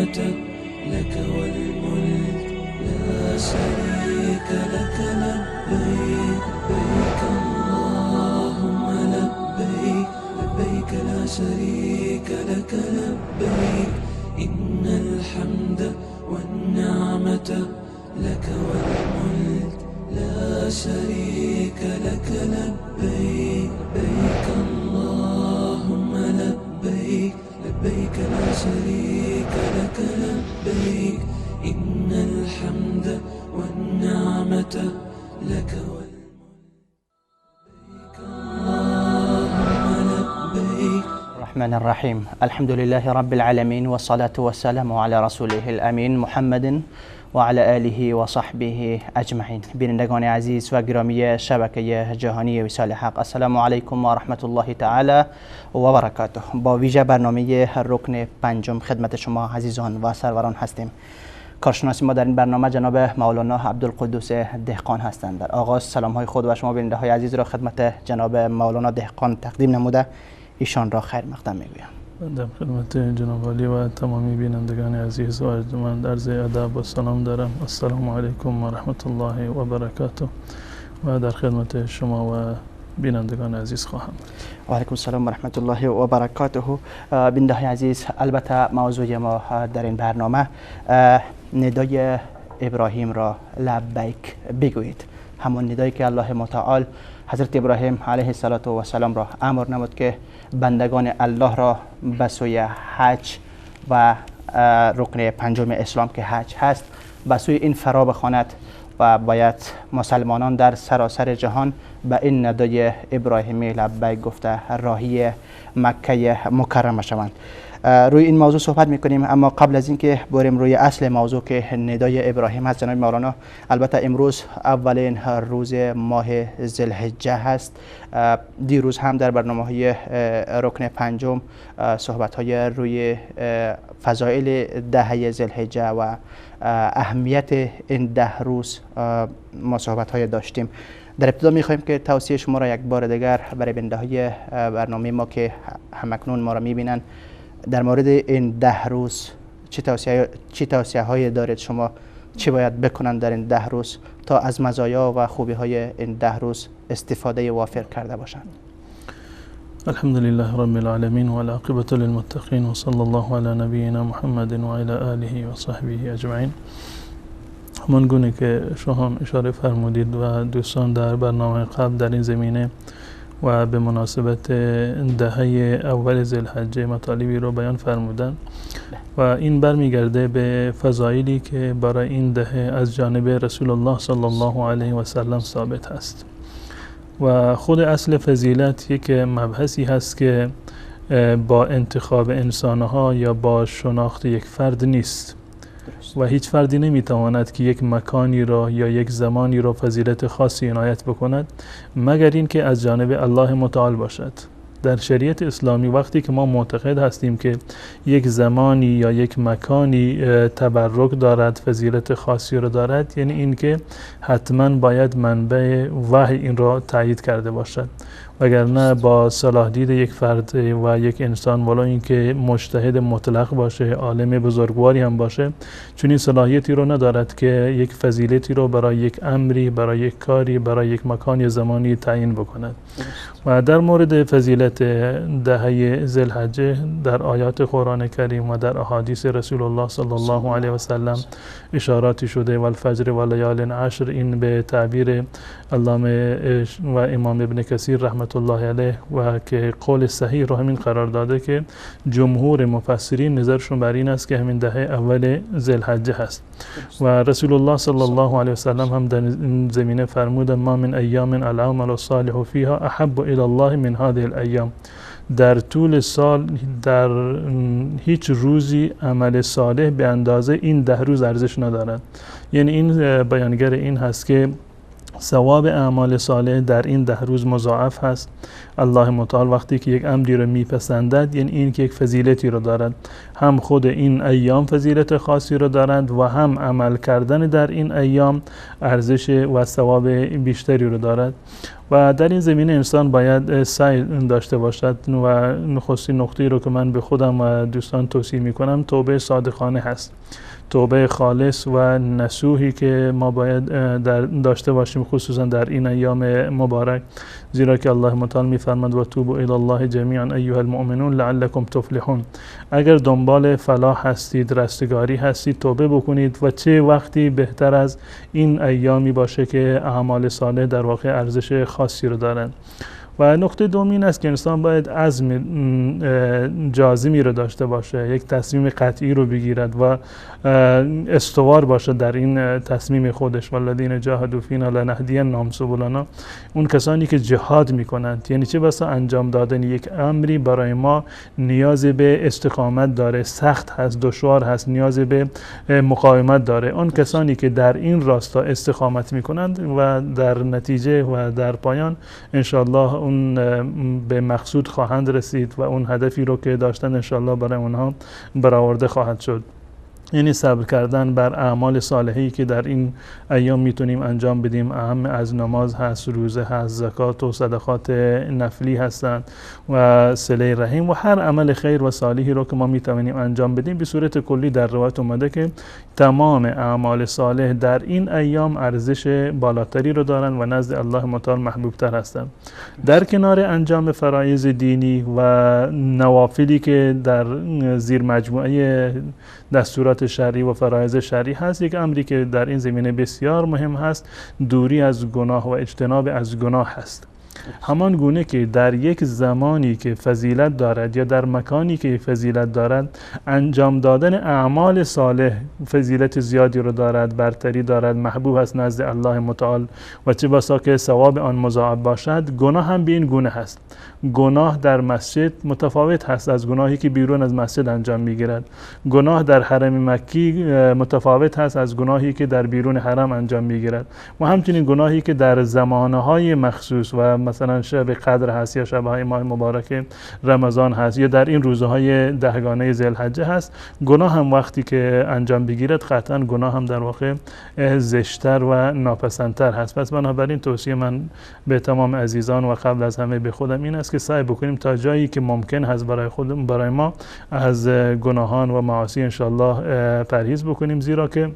والنعمة لك والملك لا شريك لك لبيك لبيك اللهم لبيك لبيك لا شريك لك لبيك إن الحمد والنعمة لك والملك لا شريك لك لبيك لبيك اللهم لبيك لبيك لا شريك لك لبيك إن الحمد والنعمة لك والملك اللهم لبيك. الرحمن الرحیم. الحمد لله رب العالمین و الصلاة والسلام علی رسوله الامین محمد و علی آله و صحبه اجمعین. بینندگان عزیز و گرامی شبکه جهانی وصال حق، السلام علیکم و رحمت الله تعالی و برکاته. با ویژه برنامه رکن پنجم خدمت شما عزیزان و سروران هستیم. کارشناس ما در این برنامه جناب مولانا عبدالقدوس دهقان هستند. در آغاز سلام های خود و شما بیننده های عزیز را خدمت جناب مولانا دهقان تقدیم نموده ایشان را خیر مقدم میگویم. در خدمت جناب عالی و تمامی بینندگان عزیز و ارجمند عرض ادب و سلام دارم. السلام علیکم و رحمت الله و برکاته و در خدمت شما و بینندگان عزیز خواهم. و علیکم السلام و رحمت الله و برکاته. بیننده های عزیز، البته موضوع ما در این برنامه ندای ابراهیم را لبیک بگویید، همون ندایی که الله متعال حضرت ابراهیم علیه السلام را امر نمود که بندگان الله را به سوی حج و رکن پنجم اسلام که حج هست به سوی این فرا بخواند و باید مسلمانان در سراسر جهان به این ندای ابراهیمی لبیک گفته راهی مکه مکرمه شوند. روی این موضوع صحبت میکنیم، اما قبل از اینکه بریم روی اصل موضوع که ندای ابراهیم هست جناب مولانا، البته امروز اولین روز ماه ذوالحجه هست. دیروز هم در برنامه‌های رکن پنجم صحبت‌های روی فضائل دهه ذوالحجه و اهمیت این 10 روز ما صحبت‌های داشتیم. در ابتدا می‌خوایم که توصیه شما را یک بار دیگر برای بیننده‌های برنامه ما که همکنون ما را می‌بینند در مورد این 10 روز چه توصیه‌هایی دارید شما، چه باید بکنند در این 10 روز تا از مزایا و خوبی‌های این 10 روز استفاده وافر کرده باشند؟ الحمد لله رب العالمین و العاقبة للمتقین و صلی الله علی نبینا محمد و علی آله و صحبه اجمعین. همان گونه که شما هم اشاره فرمودید و دوستان در برنامه قبل در این زمینه و به مناسبت دهه اول ذوالحجه مطالبی رو بیان فرمودن و این برمیگرده به فضایلی که برای این دهه از جانب رسول الله صلی الله علیه و سلم ثابت هست و خود اصل فضیلت یک مبحثی هست که با انتخاب انسانها یا با شناخت یک فرد نیست و هیچ فردی نمیتواند که یک مکانی را یا یک زمانی را فضیلت خاصی عنایت بکند مگر اینکه از جانب الله متعال باشد. در شریعت اسلامی وقتی که ما معتقد هستیم که یک زمانی یا یک مکانی تبرک دارد، فضیلت خاصی را دارد، یعنی اینکه حتما باید منبع وحی این را تایید کرده باشد، وگرنه با صلاح دید یک فرد و یک انسان ولو اینکه مجتهد مطلق باشه، عالم بزرگواری هم باشه، چون این صلاحیتی رو ندارد که یک فضیلتی رو برای یک امری، برای یک کاری، برای یک مکان یا زمانی تعیین بکند. و در مورد فضیلت دهه ذوالحجه در آیات قرآن کریم و در احادیث رسول الله صلی الله علیه و سلم اشاراتی شده و الفجر و لیال عشر، این به تعبیر علامه و امام ابن کثیر رحمت الله علیه و که قول صحیح رو همین قرار داده که جمهور مفسرین نظرشون بر این است که همین دهه اول ذوالحجه هست و رسول الله صلی الله علیه و سلم هم در این زمینه فرمود ما من ایام العمل الصالح فیها احب الی الله من هذه الایام. در طول سال در هیچ روزی عمل صالح به اندازه این 10 روز ارزش ندارد. یعنی این بیانگر این هست که ثواب اعمال صالح در این 10 روز مضاعف هست. الله متعال وقتی که یک امری رو میپسندد یعنی این که یک فضیلتی رو دارد، هم خود این ایام فضیلت خاصی رو دارند و هم عمل کردن در این ایام ارزش و ثواب بیشتری رو دارد و در این زمینه انسان باید سعی داشته باشد و نخستین نقطه‌ای رو که من به خودم و دوستان توصیه میکنم توبه صادقانه هست، توبه خالص و نصوحی که ما باید داشته باشیم خصوصا در این ایام مبارک، زیرا که الله متعال میفرماید و توبوا الی الله جمیعا ایها المؤمنون لعلکم تفلحون. اگر دنبال فلاح هستید، رستگاری هستید، توبه بکنید و چه وقتی بهتر از این ایامی باشه که اعمال صالح در واقع ارزش خاصی رو دارند. و نکته دوم این است که انسان باید عزم جازمی رو داشته باشه، یک تصمیم قطعی رو بگیرد و استوار باشه در این تصمیم خودش. والذین جاهدوا فینا لنهدینهم سبلنا. اون کسانی که جهاد میکنند، یعنی چه بسا انجام دادن یک امری برای ما نیاز به استقامت داره، سخت هست، دشوار هست، نیاز به مقاومت داره. اون کسانی که در این راستا استقامت میکنند و در نتیجه و در پایان انشاءالله اون به مقصود خواهند رسید و اون هدفی رو که داشتن انشاءالله برای اونها برآورده خواهد شد. یعنی صبر کردن بر اعمال صالحی که در این ایام میتونیم انجام بدیم، اهم از نماز هست، روزه هست، زکات و صدقات نفلی هستند و صله رحم و هر عمل خیر و صالحی رو که ما میتونیم انجام بدیم. به صورت کلی در روایت اومده که تمام اعمال صالح در این ایام ارزش بالاتری رو دارن و نزد الله متعال محبوب تر هستند. در کنار انجام فرایض دینی و نوافلی که در زیر مجموعه دستورات شرعی و فرایض شرعی هست، یک امری که در این زمینه بسیار مهم هست دوری از گناه و اجتناب از گناه هست. همان گونه که در یک زمانی که فضیلت دارد یا در مکانی که فضیلت دارد انجام دادن اعمال صالح فضیلت زیادی رو دارد، برتری دارد، محبوب است نزد الله متعال و چه بسا که ثواب آن مضاعف باشد، گناه هم به این گونه هست. گناه در مسجد متفاوت هست از گناهی که بیرون از مسجد انجام میگیرد. گناه در حرم مکی متفاوت هست از گناهی که در بیرون حرم انجام میگیرد و همچنین گناهی که در زمانهای مخصوص و مثلا شب قدر هست یا شبهای ماه مبارک رمضان هست یا در این روزهای دهگانه ذوالحجه هست، گناه هم وقتی که انجام بگیرد قطعا گناه هم در واقع زشتر و ناپسندتر هست. پس بنابراین توصیه من به تمام عزیزان و قبل از همه به خودم این است که سعی بکنیم تا جایی که ممکن هست برای ما از گناهان و معاصی انشاءالله پرهیز بکنیم، زیرا که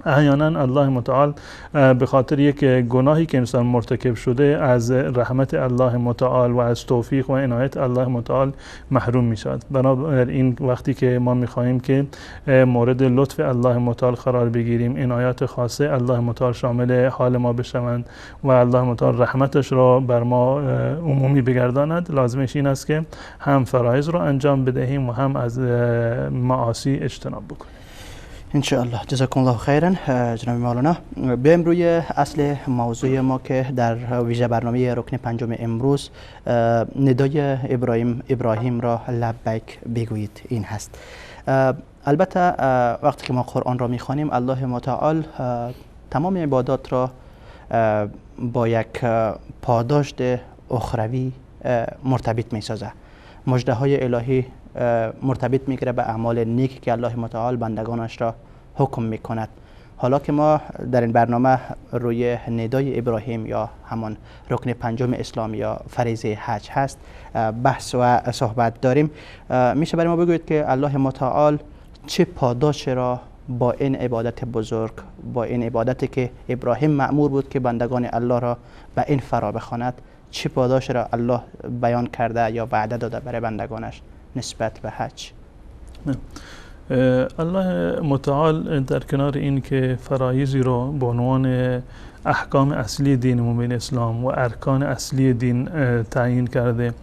احیانا الله متعال به خاطر یک گناهی که انسان مرتکب شده از رحمت الله متعال و از توفیق و عنایت الله متعال محروم می شود. بنابراین وقتی که ما می خواهیم که مورد لطف الله متعال قرار بگیریم، عنایات خاصه الله متعال شامل حال ما بشوند و الله متعال رحمتش را بر ما عمومی بگرداند، لازمش این است که هم فرایض را انجام بدهیم و هم از معاصی اجتناب بکنیم. انشاءالله. جزاکم الله خیرا جناب مولانا. بیایم روی اصل موضوع ما که در ویژه برنامه رکن پنجم امروز ندای ابراهیم را لبیک بگویید این هست. البته وقتی که ما قرآن را میخوانیم الله متعال تمام عبادات را با یک پاداشت اخروی مرتبط میسازه. مژده های الهی مرتبط میگیره به اعمال نیکی که الله متعال بندگانش را حکم میکند. حالا که ما در این برنامه روی ندای ابراهیم یا همان رکن پنجم اسلام یا فریضه حج هست بحث و صحبت داریم، میشه برای ما بگویید که الله متعال چه پاداش را با این عبادت بزرگ، با این عبادتی که ابراهیم مأمور بود که بندگان الله را به این فرا بخواند، چه پاداش را الله بیان کرده یا وعده داده برای بندگانش نسبت به حج؟ الله متعال در کنار این که فرایضی رو به عنوان احکام اصلی دین مبین اسلام و ارکان اصلی دین تعیین کرده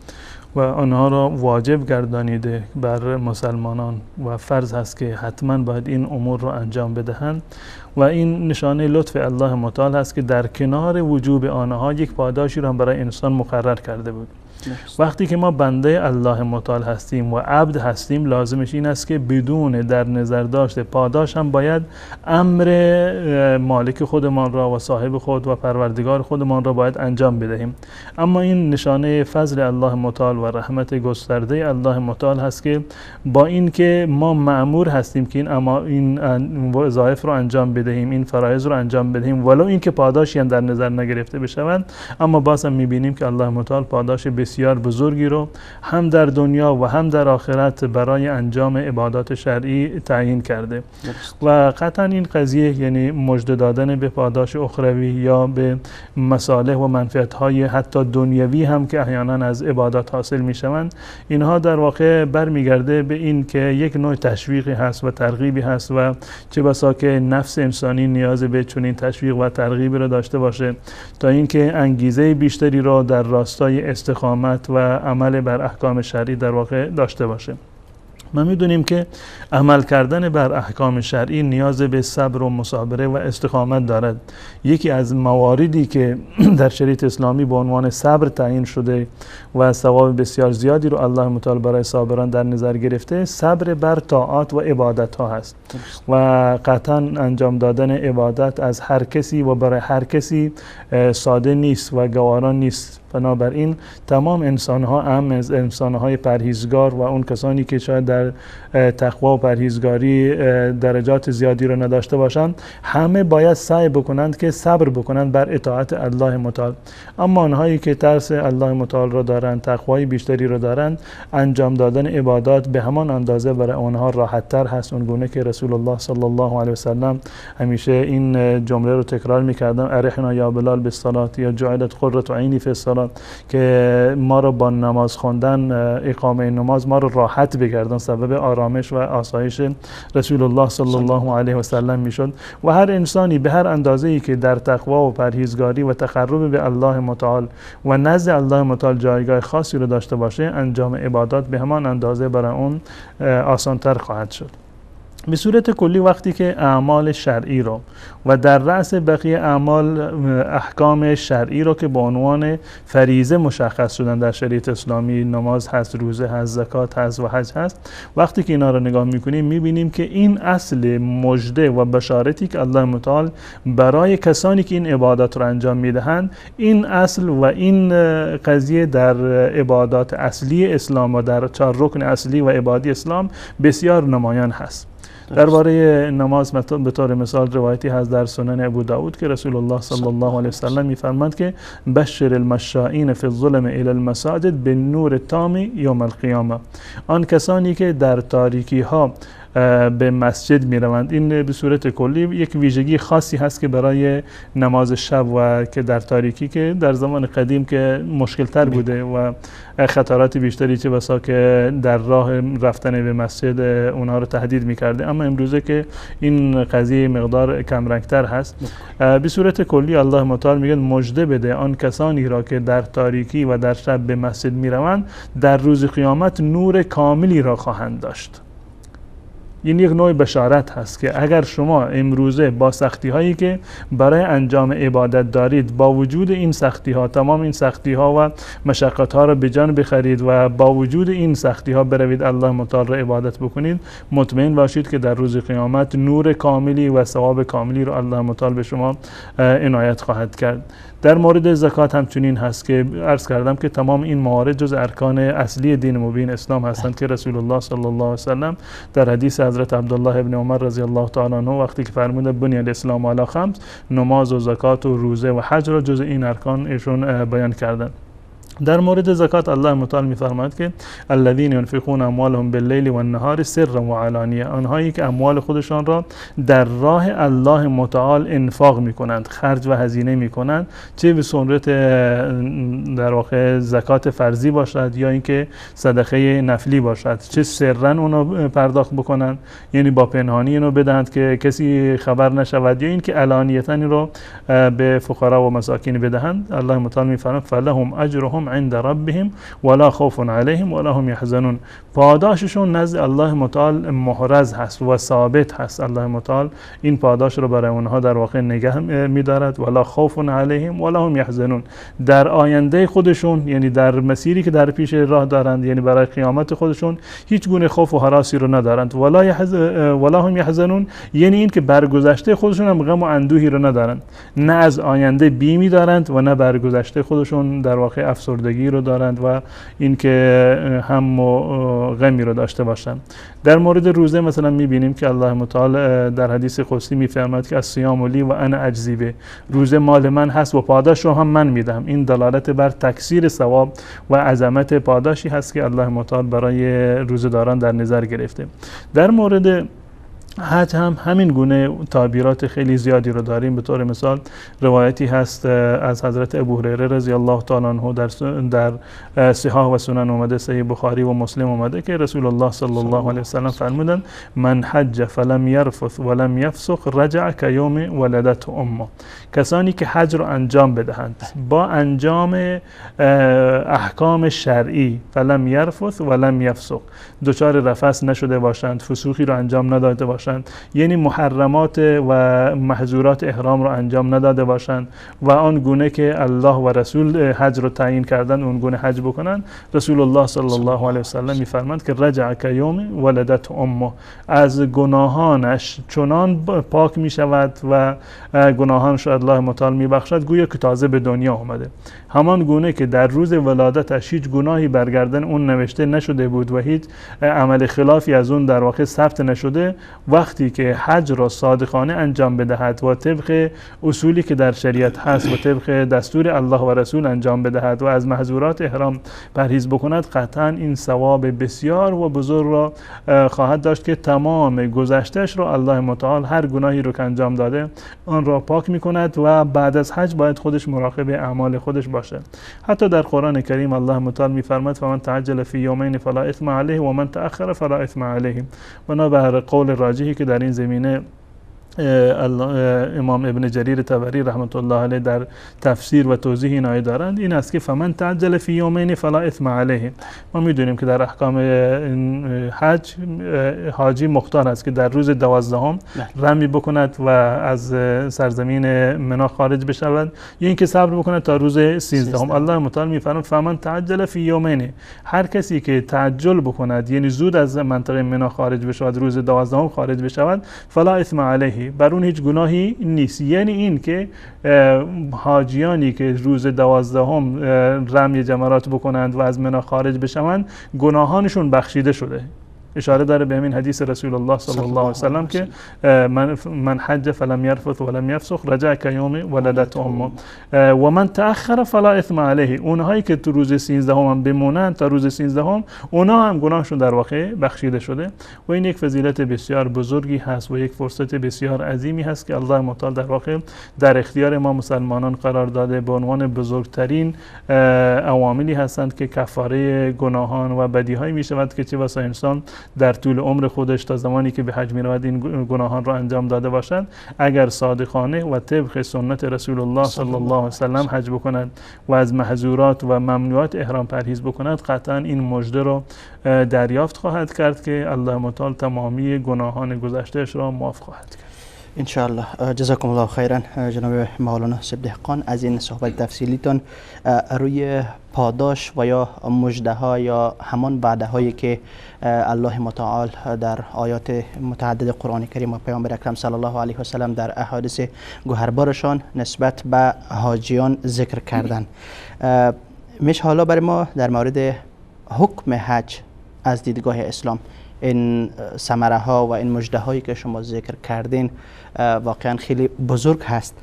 و آنها را واجب گردانیده بر مسلمانان و فرض هست که حتما باید این امور را انجام بدهند و این نشانه لطف الله متعال هست که در کنار وجوب آنها یک پاداشی را برای انسان مقرر کرده بود. وقتی که ما بنده الله متعال هستیم و عبد هستیم، لازمش این است که بدون در نظر داشت پاداش هم باید امر مالک خودمان را و صاحب خود و پروردگار خودمان را باید انجام بدهیم. اما این نشانه فضل الله متعال و رحمت گسترده الله متعال هست که با این که ما مأمور هستیم که این وظایف رو انجام بدهیم، این فرایض رو انجام بدهیم، ولو این که پاداشی هم در نظر نگرفته بشوند، اما باز هم میبینیم که الله متعال پاداش بسیار بزرگی رو هم در دنیا و هم در آخرت برای انجام عبادات شرعی تعیین کرده. و قطعا این قضیه یعنی مژده دادن به پاداش اخروی یا به مصالح و منفعت‌های حتی دنیوی هم که احیانا از عبادات حاصل میشوند، اینها در واقع برمیگرده به این که یک نوع تشویقی هست و ترغیبی هست و چه بسا که نفس انسانی نیاز به چنین تشویق و ترغیبی را داشته باشه تا اینکه انگیزه بیشتری را در راستای استقامت و عمل بر احکام شرعی در واقع داشته باشه. ما میدونیم که عمل کردن بر احکام شرعی نیاز به صبر و مصابره و استقامت دارد. یکی از مواردی که در شریعت اسلامی به عنوان صبر تعیین شده و ثواب بسیار زیادی رو الله متعال برای صابران در نظر گرفته، صبر بر طاعات و عبادت ها هست و قطعا انجام دادن عبادت از هر کسی و برای هر کسی ساده نیست و گوارا نیست. بنابراین تمام انسان‌ها هم از انسان‌های پرهیزگار و اون کسانی که شاید در تقوا و پرهیزگاری درجات زیادی رو نداشته باشند، همه باید سعی بکنند که صبر بکنند بر اطاعت الله متعال. اما آنهایی که ترس الله متعال را دارند، تقوای بیشتری را دارند، انجام دادن عبادات به همان اندازه برای آنها راحت‌تر هست. اونگونه که رسول الله صلی الله علیه و سلم همیشه این جمله رو تکرار می‌کردن: ارحنا یا بلال بالصلاة یا جعلت قرة عینی فی الصلاة، که ما رو با نماز خواندن، اقامه نماز ما رو راحت بگردن، سبب آرامش و آسایش رسول الله صلی الله علیه و سلم میشد. و هر انسانی به هر اندازه‌ای که در تقوا و پرهیزگاری و تقرب به الله متعال و نزد الله متعال جایگاه خاصی رو داشته باشه، انجام عبادات به همان اندازه برای اون آسان‌تر خواهد شد. به صورت کلی وقتی که اعمال شرعی رو و در رأس بقیه اعمال احکام شرعی رو که به عنوان فریضه مشخص شدن در شریعت اسلامی، نماز هست، روزه هست، زکات هست و حج هست، وقتی که اینا رو نگاه میکنیم میبینیم که این اصل مژده و بشارتی که الله متعال برای کسانی که این عبادات رو انجام میدهند، این اصل و این قضیه در عبادات اصلی اسلام و در 4 رکن اصلی و عبادی اسلام بسیار نمایان هست. درباره نماز به طور مثال روایتی هست در سنن ابو داود که رسول الله صلی الله علیه و سلم می‌فرماند که بشر المشائین فی الظلم الی المساجد بالنور التام یوم القیامه، آن کسانی که در تاریکی ها به مسجد می روند. این به صورت کلی یک ویژگی خاصی هست که برای نماز شب و که در تاریکی که در زمان قدیم که مشکل تر بوده و خطرات بیشتری چه بسا که در راه رفتن به مسجد اونها رو تهدید می کرده، اما امروزه که این قضیه مقدار کمرنگتر هست. به صورت کلی الله متعال میگه مژده بده آن کسانی را که در تاریکی و در شب به مسجد می روند، در روز قیامت نور کاملی را خواهند داشت. این یک نوع بشارت هست که اگر شما امروزه با سختی هایی که برای انجام عبادت دارید، با وجود این سختی ها، تمام این سختی ها و مشقت ها را به جان بخرید و با وجود این سختی ها بروید الله متعال را عبادت بکنید، مطمئن باشید که در روز قیامت نور کاملی و ثواب کاملی را الله متعال به شما عنایت خواهد کرد. در مورد زکات همچنین هست که عرض کردم که تمام این موارد جز ارکان اصلی دین مبین اسلام هستند که رسول الله صلی الله علیه و سلم در حدیث حضرت عبدالله ابن عمر رضی الله تعالی عنه وقتی که فرمود بنی الاسلام علی 5، نماز و زکات و روزه و حج را جز این ارکان ایشون بیان کردند. در مورد زکات الله متعال می‌فرماید که الذين ينفقون اموالهم بالليل والنهار سرا وعلانیه، آنهایی که اموال خودشان را در راه الله متعال انفاق می‌کنند، خرج و هزینه می‌کنند، چه به صورت در واقع زکات فرضی باشد یا اینکه صدقه نفلی باشد، چه سرا اونو پرداخت بکنند، یعنی با پنهانی اینو بدهند که کسی خبر نشود، یا اینکه علانیتاً رو به فقرا و مساکین بدهند. الله متعال می‌فرماید فلهم اجرهم اجرهم عند ربهم ولا خوف عليهم ولا هم يحزنون. پاداششون نزد الله متعال محرز هست و ثابت هست. الله متعال این پاداش رو برای اونها در واقع نگه می‌دارد. ولا خوف علیهم ولا هم یحزنون. در آینده خودشون، یعنی در مسیری که در پیش راه دارند، یعنی برای قیامت خودشون هیچ گونه خوف و هراسی رو ندارند. ولا هم یحزنون یعنی این که بر گذشته خودشون هم غم و اندوهی رو ندارند. نه از آینده بیمی دارند و نه بر گذشته خودشون در واقع افسردگی رو دارند و این که هم و غمی رو داشته باشند. در مورد روزه مثلا می‌بینیم که الله متعال در حدیث قدسی می‌فرماید که الصیام لی و انا اجزی به، روزه مال من هست و پاداش رو هم من میدم. این دلالت بر تکثیر ثواب و عظمت پاداشی هست که الله متعال برای روزه‌داران در نظر گرفته. در مورد حج هم همین گونه تعبیرات خیلی زیادی رو داریم. به طور مثال روایتی هست از حضرت ابو هریره رضی الله تعالی عنه در صحاح و سنن اومده، صحیح بخاری و مسلم اومده که رسول الله صلی الله علیه و سلم فرمودند من حج فلم یرفث ولم یفسق رجع کیوم ولدته امه. کسانی که حج رو انجام بدهند با انجام احکام شرعی، فلم یرفث ولم یفسق، دچار رفث نشده باشند، فسوقی رو انجام نداده باشند، یعنی محرمات و محظورات احرام رو انجام نداده باشند و آن گونه که الله و رسول حج رو تعیین کردن اون گونه حج بکنن، رسول الله صلی الله علیه و سلم میفرماند که رجع کیوم ولدت امه، از گناهانش چنان پاک می شود و گناهانش الله متعال میبخشد گویا که تازه به دنیا آمده. همان گونه که در روز ولادتش هیچ گناهی برگردن اون نوشته نشده بود و هیچ عمل خلافی از اون در واقع ثبت نشده، وقتی که حج را صادقانه انجام بدهد و طبق اصولی که در شریعت هست و طبق دستور الله و رسول انجام بدهد و از محظورات احرام پرهیز بکند، قطعا این ثواب بسیار و بزرگ را خواهد داشت که تمام گذشتهش را الله متعال هر گناهی رو که انجام داده آن را پاک میکند و بعد از حج باید خودش مراقب اعمال خودش باشه. حتی در قرآن کریم الله متعال میفرماید فمن تعجل فی یومین فلا اثم علیه و من تأخر فلا اثم علیه. بنابر قول راجحی که در این زمینه امام ابن جریر طبری رحمت الله علیه در تفسیر و توضیح این آیه دارند، این است که فمن تعجل فی یومین فلا اثم علیه. ما میدونیم که در احکام حج حاجی مختار است که در روز 12 رمی بکند و از سرزمین منی خارج بشود یا اینکه صبر بکند تا روز 13. الله متعال میفرماید فمن تعجل فی یومین، هر کسی که تعجل بکند یعنی زود از منطقه منی خارج بشود، روز 12 خارج بشود، فلا اثم علیه، بر اون هیچ گناهی نیست. یعنی این که حاجیانی که روز 12 رمی جمرات بکنند و از منی خارج بشوند گناهانشون بخشیده شده. اشاره داره به همین حدیث رسول الله صلی الله علیه و سلم که من حج فلم یرفث ولم یفسق رجع کیوم ولدت امه و من تأخر فلا اثم علیه. اونهایی که تو روز 13 هم بمونند تا روز 13 اونها هم گناهشون در واقع بخشیده شده و این یک فضیلت بسیار بزرگی هست و یک فرصت بسیار عظیمی هست که الله متعال در واقع در اختیار ما مسلمانان قرار داده به عنوان بزرگترین عواملی هستند که کفاره گناهان و بدیهایی می شود که چه بسا انسان در طول عمر خودش تا زمانی که به حج می‌رود این گناهان را انجام داده باشد، اگر صادقانه و طبق سنت رسول الله صلی الله علیه و سلم حج بکند و از محظورات و ممنوعات احرام پرهیز بکند، قطعا این مژده را دریافت خواهد کرد که الله متعال تمامی گناهان گذشتهش را معاف خواهد کرد. ان شاء الله. جزاکم الله خیرا جناب مولانا سیب دهقان از این صحبت تفصیلیتون روی پاداش و یا مژده ها یا همان وعده هایی که الله متعال در آیات متعدد قرآن کریم و پیامبر اکرم صلی الله علیه و سلم در احادیث گوهربارشان نسبت به حاجیان ذکر کردن. میشه حالا برای ما در مورد حکم حج از دیدگاه اسلام، این ثمره ها و این مژده هایی که شما ذکر کردین واقعا خیلی بزرگ هست.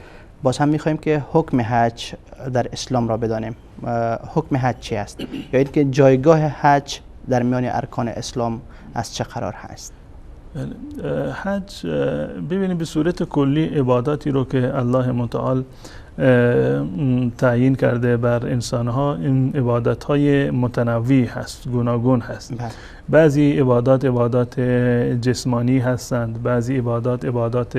باز هم میخوایم که حکم حج در اسلام را بدانیم. حکم حج چی است؟ یا اینکه جایگاه حج در میان ارکان اسلام از چه قرار هست؟ حج ببینید به صورت کلی عباداتی رو که الله متعال تعیین کرده بر انسانها، این عبادت‌های متنوع هست، گوناگون هست. بعضی عبادات جسمانی هستند، بعضی عبادات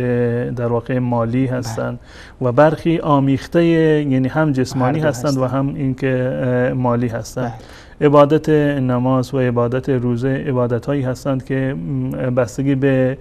در واقع مالی هستند و برخی آمیخته، یعنی هم جسمانی هستند و هم اینکه مالی هستند. عبادت نماز و عبادت روزه عبادت‌هایی هستند که بستگی به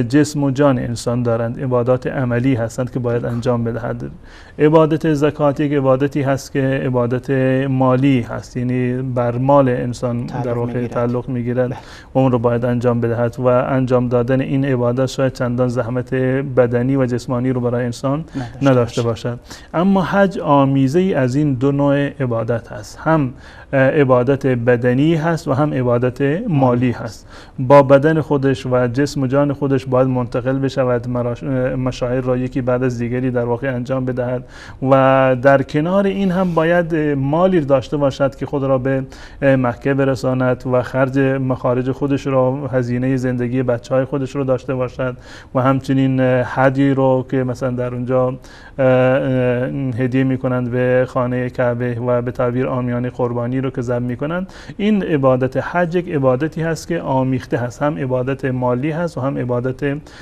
جسم و جان انسان دارند، عبادات عملی هستند که باید انجام بدهد. عبادت زکات یک عبادتی هست که عبادت مالی هست، یعنی بر مال انسان در واقع تعلق میگیرد و اون رو باید انجام بدهد و انجام دادن این عبادت شاید چندان زحمت بدنی و جسمانی رو برای انسان نداشته باشد. اما حج آمیزه‌ای از این دو نوع عبادت هست، هم عبادت بدنی هست و هم عبادت مالی هست. با بدن خودش و جسم و جان خودش باید منتقل بشود، مشاعر را یکی بعد از دیگری در واقع انجام بدهد و در کنار این هم باید مالی داشته باشد که خود را به مکه برساند و خرج مخارج خودش را، هزینه زندگی بچه‌های خودش رو داشته باشد و همچنین هدی رو که مثلا در اونجا هدیه میکنند به خانه کعبه و به تعبیر عامیانه قربانی رو که ذبح میکنند. این عبادت حج یک عبادتی هست که آمیخته هست، هم عبادت مالی هست و هم عبادت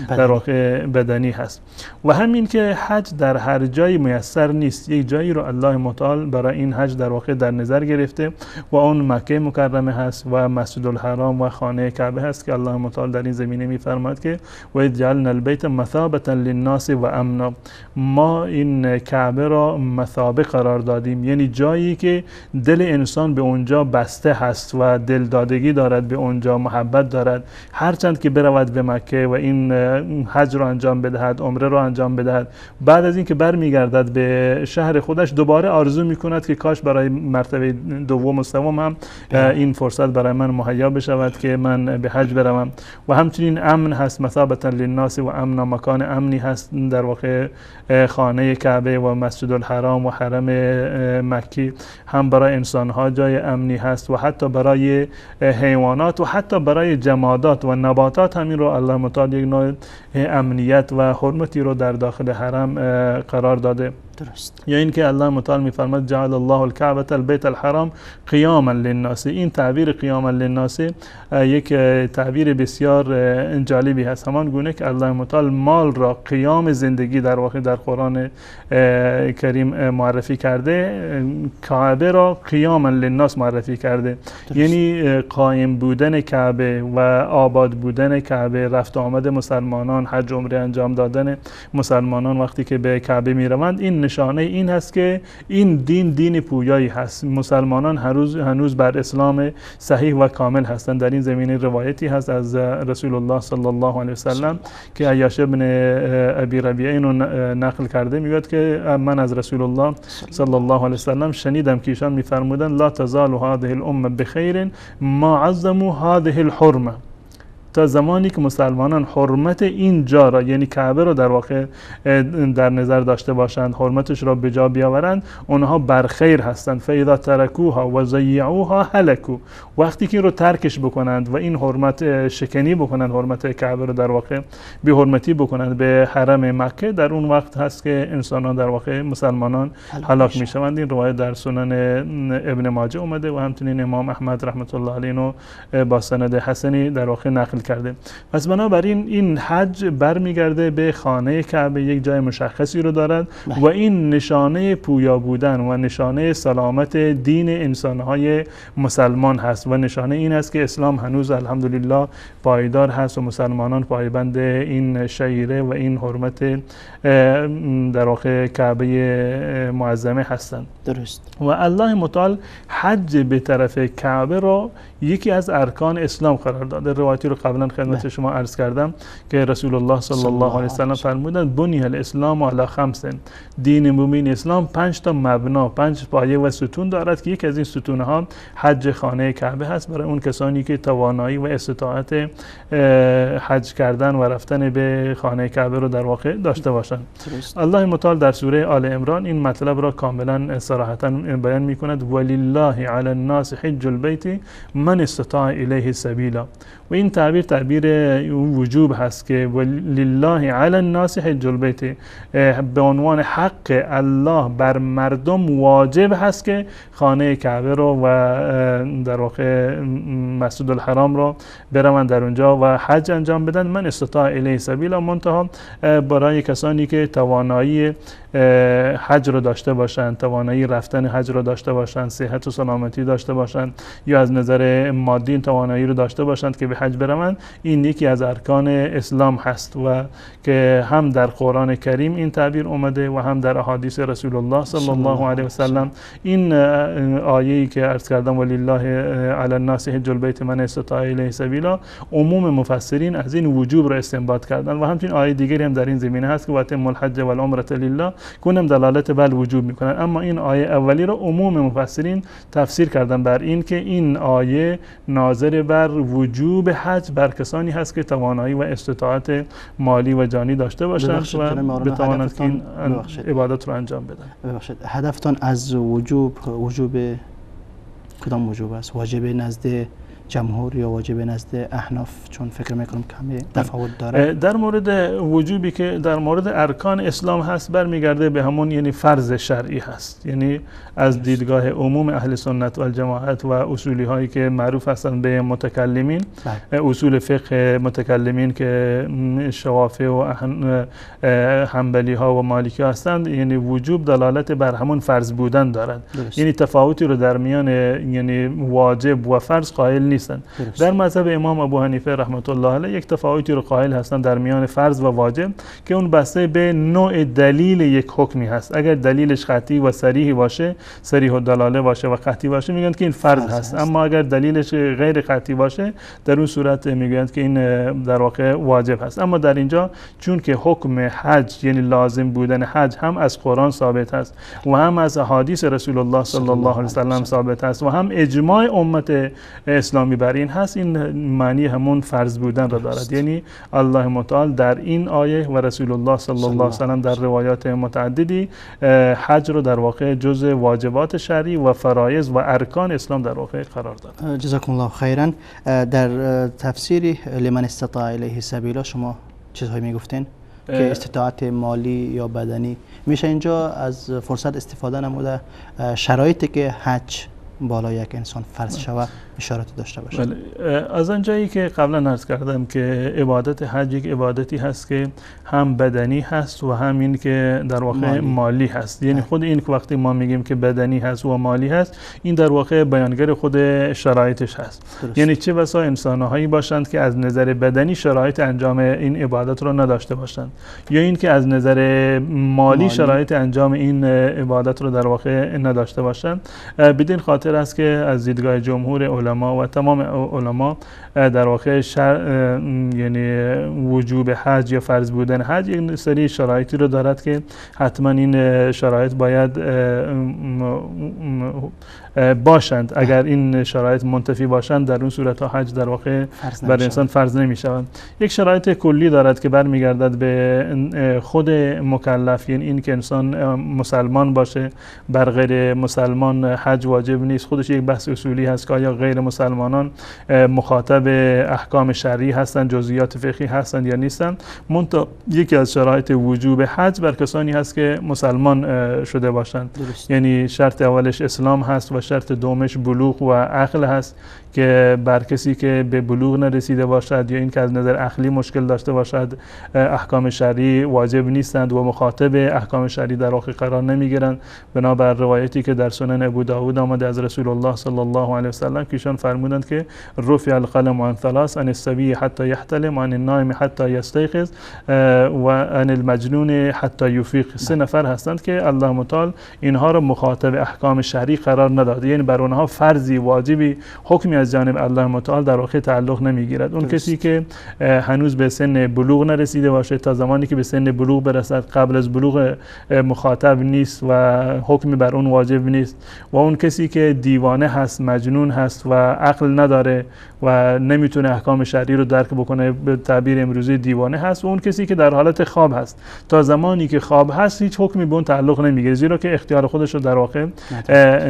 در واقع بدنی هست. و همین که حج در هر جایی میسر نیست، یک جایی رو الله متعال برای این حج در واقع در نظر گرفته و اون مکه مکرمه هست و مسجد الحرام و خانه کعبه هست که الله متعال در این زمینه میفرماید که و جعلنا البیت مثابة للناس و امنا، ما این کعبه را مثابه قرار دادیم، یعنی جایی که دل انسان به اونجا بسته هست و دلدادگی دارد، به اونجا محبت دارد، هرچند که برود به مکه و این حج را انجام بدهد، عمره را انجام بدهد، بعد از اینکه برمیگردد به شهر خودش دوباره آرزو میکند که کاش برای مرتبه دوم و سوم هم این فرصت برای من مهیا بشود که من به حج بروم. و همچنین امن هست، مثابة للناس و امن، مکان امنی هست در واقع خانه کعبه و مسجد الحرام و حرم مکی، هم برای انسانها جای امنی هست و حتی برای حیوانات و حتی برای جمادات و نباتات همین رو الله متعال یک نوع امنیت و حرمتی رو در داخل حرم قرار داده. درست. یا اینکه الله متعال میفرماید جعل الله الکعبة البیت الحرام قیاما للناس. این تعبیر قیاما للناس یک تعبیر بسیار جالبی هست، همان گونه که الله متعال مال را قیام زندگی در واقع در قرآن کریم معرفی کرده، کعبه را قیاما للناس معرفی کرده. درست. یعنی قائم بودن کعبه و آباد بودن کعبه، رفت آمد مسلمانان، حج عمره انجام دادن مسلمانان وقتی که به کعبه میروند، این نشانه این هست که این دین پویایی هست. مسلمانان هنوز بر اسلام صحیح و کامل هستند. در این زمینه روایتی هست از رسول الله صلی الله علیه وسلم که عیاش ابن ابی ربیعه اینو نقل کرده، میگوید که من از رسول الله صلی الله علیه وسلم شنیدم که ایشان میفرمودند لا تزال هذه الامه بخیر ما عظموا هذه الحرمه، تا زمانی که مسلمانان حرمت این جا را، یعنی کعبه را در واقع در نظر داشته باشند، حرمتش را به جا بیاورند، اونها بر خیر هستند. فاذا ترکوها و ضیعوها هلکوا، وقتی که رو ترکش بکنند و این حرمت شکنی بکنند، حرمت کعبه رو در واقع بی حرمتی بکنند به حرم مکه، در اون وقت هست که انسانان در واقع مسلمانان هلاک میشوند. این روایت در سنن ابن ماجه اومده و همچنین امام احمد رحمت الله علیه نو با سند حسنی در واقع نقل کرده. پس بنابراین این حج برمیگرده به خانه کعبه، یک جای مشخصی رو دارد و این نشانه پویا بودن و نشانه سلامت دین انسانهای مسلمان هست و نشانه این است که اسلام هنوز الحمدلله پایدار هست و مسلمانان پایبند این شعیره و این حرمت در واقع کعبه معظمه هستند. درست. و الله متعال حج به طرف کعبه را یکی از ارکان اسلام قرار داده. روایتی رو قبلا خدمت شما عرض کردم که رسول الله صلی الله علیه وسلم فرمودند بنی الاسلام علی خمس، دین مبین اسلام 5 تا مبنا، 5 پایه و ستون دارد که یک از این ستون ها حج خانه کعبه هست برای اون کسانی که توانایی و استطاعت حج کردن و رفتن به خانه کعبه رو در واقع داشته باشند. الله متعال در سوره آل عمران این مطلب را کاملا صراحتا بیان می‌کند ولله علی الناس حج البیت من من استطاع الیه سبیلا. و این تعبیر وجوب هست که ولله علی الناس حج البیت، به عنوان حق الله بر مردم واجب هست که خانه کعبه رو و در واقع مسجد الحرام رو برون در اونجا و حج انجام بدن. من استطاع الیه سبیلا، منتها برای کسانی که توانایی حج رو داشته باشند، توانایی رفتن حج رو داشته باشند، صحت و سلامتی داشته باشند یا از نظر مادی توانایی رو داشته باشند که به حج بروند، این یکی از ارکان اسلام هست و که هم در قرآن کریم این تعبیر اومده و هم در احادیث رسول الله صلی الله علیه و سلم. این آیه‌ای که عرض کردم ولله علی الناس حج البیت من استطاع الیه سبیلا، عموم مفسرین از این وجوب رو استنباط کردن و همچنین آیه دیگری هم در این زمینه هست که واتم الحج والعمره لله، کنم دلالت بر وجوب میکنن. اما این آیه اولی رو عموم مفسرین تفسیر کردن بر این که این آیه ناظر بر وجوب حج بر کسانی هست که توانایی و استطاعت مالی و جانی داشته باشند و بتوانند که این عبادت رو انجام بدن. ببخشید، هدفتون از وجوب کدام وجوب است؟ واجب نزد جمهور یا واجب نزد احناف؟ چون فکر میکنم کمی تفاوت داره. در مورد وجوبی که در مورد ارکان اسلام هست برمیگرده به همون یعنی فرض شرعی هست، یعنی از دیدگاه عموم اهل سنت و الجماعت و اصولی هایی که معروف هستند به متکلمین، اصول فقه متکلمین که شوافی و حنبلی ها و مالکی هستند، یعنی وجوب دلالت بر همون فرض بودن دارد. یعنی تفاوتی رو در میان یعنی واجب و فرض قائل نیست. در مذهب امام ابو حنیفه رحمت الله علیه یک تفاوتی رو قائل هستند در میان فرض و واجب که اون بسته به نوع دلیل یک حکمی هست. اگر دلیلش قطعی و صریح باشه، صریح الدلاله باشه و قطعی باشه، میگن که این فرض هست. اما اگر دلیلش غیر قطعی باشه، در اون صورت میگن که این در واقع واجب هست. اما در اینجا چون که حکم حج یعنی لازم بودن حج هم از قرآن ثابت هست و هم از احادیث رسول الله صلی الله علیه و سلم ثابت هست و هم اجماع امت اسلامی بر این هست، این معنی همون فرض بودن را دارد. یعنی الله متعال در این آیه و رسول الله صلی الله علیه و سلم در روایات متعددی حج رو در واقع جزء واجبات شرعی و فرایض و ارکان اسلام در واقع قرار داد. جزاکم الله خیرا. در تفسیر لمن استطاع الیه سبیلا شما چیزهایی میگفتین که استطاعت مالی یا بدنی میشه اینجا از فرصت استفاده نموده شرایطی که حج بالای یک انسان فرض شود اشارات داشته باشه. از آنجایی که قبلا عرض کردم که عبادت حج یک عبادتی هست که هم بدنی هست و هم این که در واقع مالی هست. یعنی خود این که وقتی ما میگیم که بدنی هست و مالی هست، این در واقع بیانگر خود شرایطش هست. درست. یعنی چه بسا انسان‌هایی باشند که از نظر بدنی شرایط انجام این عبادت رو نداشته باشند، یا این که از نظر مالی شرایط انجام این عبادت رو در واقع نداشته باشند. بدین خاطر است که از دیدگاه جمهور علما و تمام علما در واقع یعنی وجوب حج یا فرض بودن حج یک سری شرایطی رو دارد که حتما این شرایط باید باشند. اگر این شرایط منتفی باشند در اون صورت ها حج در واقع بر انسان فرض نمی شوند. یک شرایط کلی دارد که برمیگردد به خود مکلف، یعنی این که انسان مسلمان باشه، بر غیر مسلمان حج واجب نیست. خودش یک بحث اصولی هست که آیا غیر مسلمانان مخاطب احکام شرعی هستند، جزئیات فقهی هستند یا نیستند. منتها یکی از شرایط وجوب حج بر کسانی هست که مسلمان شده باشند. یعنی شرط اولش اسلام هست و شرط دومش بلوغ و عقل هست که بر کسی که به بلوغ نرسیده باشد یا این که از نظر عقلی مشکل داشته باشد احکام شرعی واجب نیستند و مخاطب احکام شرعی در واقع قرار نمیگیرند، بنابر روایتی که در سنن ابو داود آمده از رسول الله صلی الله علیه و سلم که ایشان فرمودند که رفع القلم عن ثلاث، عن الصبی حتی یحتلم، عن النائم حتی یستیقظ و عن المجنون حتی یفیق. 3 نفر هستند که الله متعال اینها را مخاطب احکام شرعی قرار نداده، یعنی بر اونها فرضی واجبی حکمی از جانب الله متعال در واقع تعلق نمیگیرد. اون کسی که هنوز به سن بلوغ نرسیده باشه، تا زمانی که به سن بلوغ برسد قبل از بلوغ مخاطب نیست و حکمی بر اون واجب نیست. و اون کسی که دیوانه هست، مجنون هست و و عقل نداره و نمیتونه احکام شرعی رو درک بکنه، به تعبیر امروزی دیوانه هست، و اون کسی که در حالت خواب هست. تا زمانی که خواب هست هیچ حکمی به اون تعلق نمیگیره، زیرا که اختیار خودش رو در واقع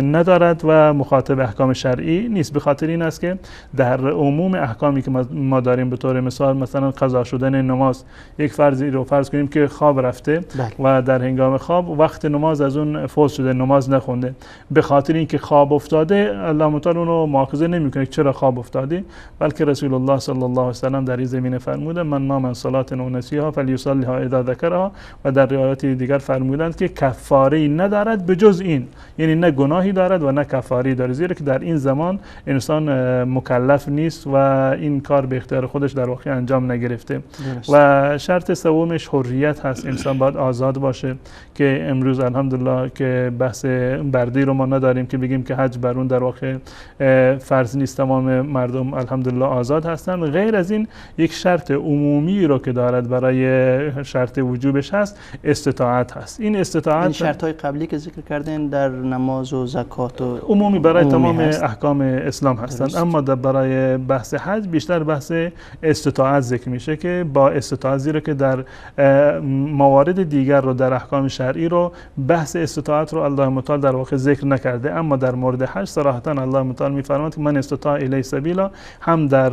ندارد و مخاطب احکام شرعی نیست. به خاطر این است که در عموم احکامی که ما داریم، به طور مثال مثلا قضا شدن نماز، یک فرضی رو فرض کنیم که خواب رفته و در هنگام خواب وقت نماز از اون فوت شده، نماز نخونده، به خاطر اینکه خواب افتاده الله متعال اون رو مؤاخذه نمیکنه چرا خواب افتادی، بلکه رسول الله صلی الله علیه و سلم در این زمینه فرموده من نام عن صلاة و نسیها فلیصلیها اذا ذکرها، و در روایات دیگر فرمودند که کفاره ندارد به جز این، یعنی نه گناهی دارد و نه کفاره دارد، زیرا که در این زمان انسان مکلف نیست و این کار به اختیار خودش در واقع انجام نگرفته. و شرط سومش حریت هست، انسان باید آزاد باشه، که امروز الحمدلله که بحث بردی رو ما نداریم که بگیم که حج بر اون در واقع فرض نیست، تمام مردم الحمدلله آزاد هستند. غیر از این یک شرط عمومی رو که دارد برای شرط وجوبش هست استطاعت هست. این استطاعت، این شرط های قبلی که ذکر کردین در نماز و زکات و عمومی برای تمام هست. احکام اسلام هستند، اما برای بحث حج بیشتر بحث استطاعت ذکر میشه که با استطاعت، زیرا که در موارد دیگر رو در احکام شرعی رو بحث استطاعت رو الله متعال در واقع ذکر نکرده، اما در مورد حج صراحتا الله متعال میفرماید که من استطاع الی سبیلا هم در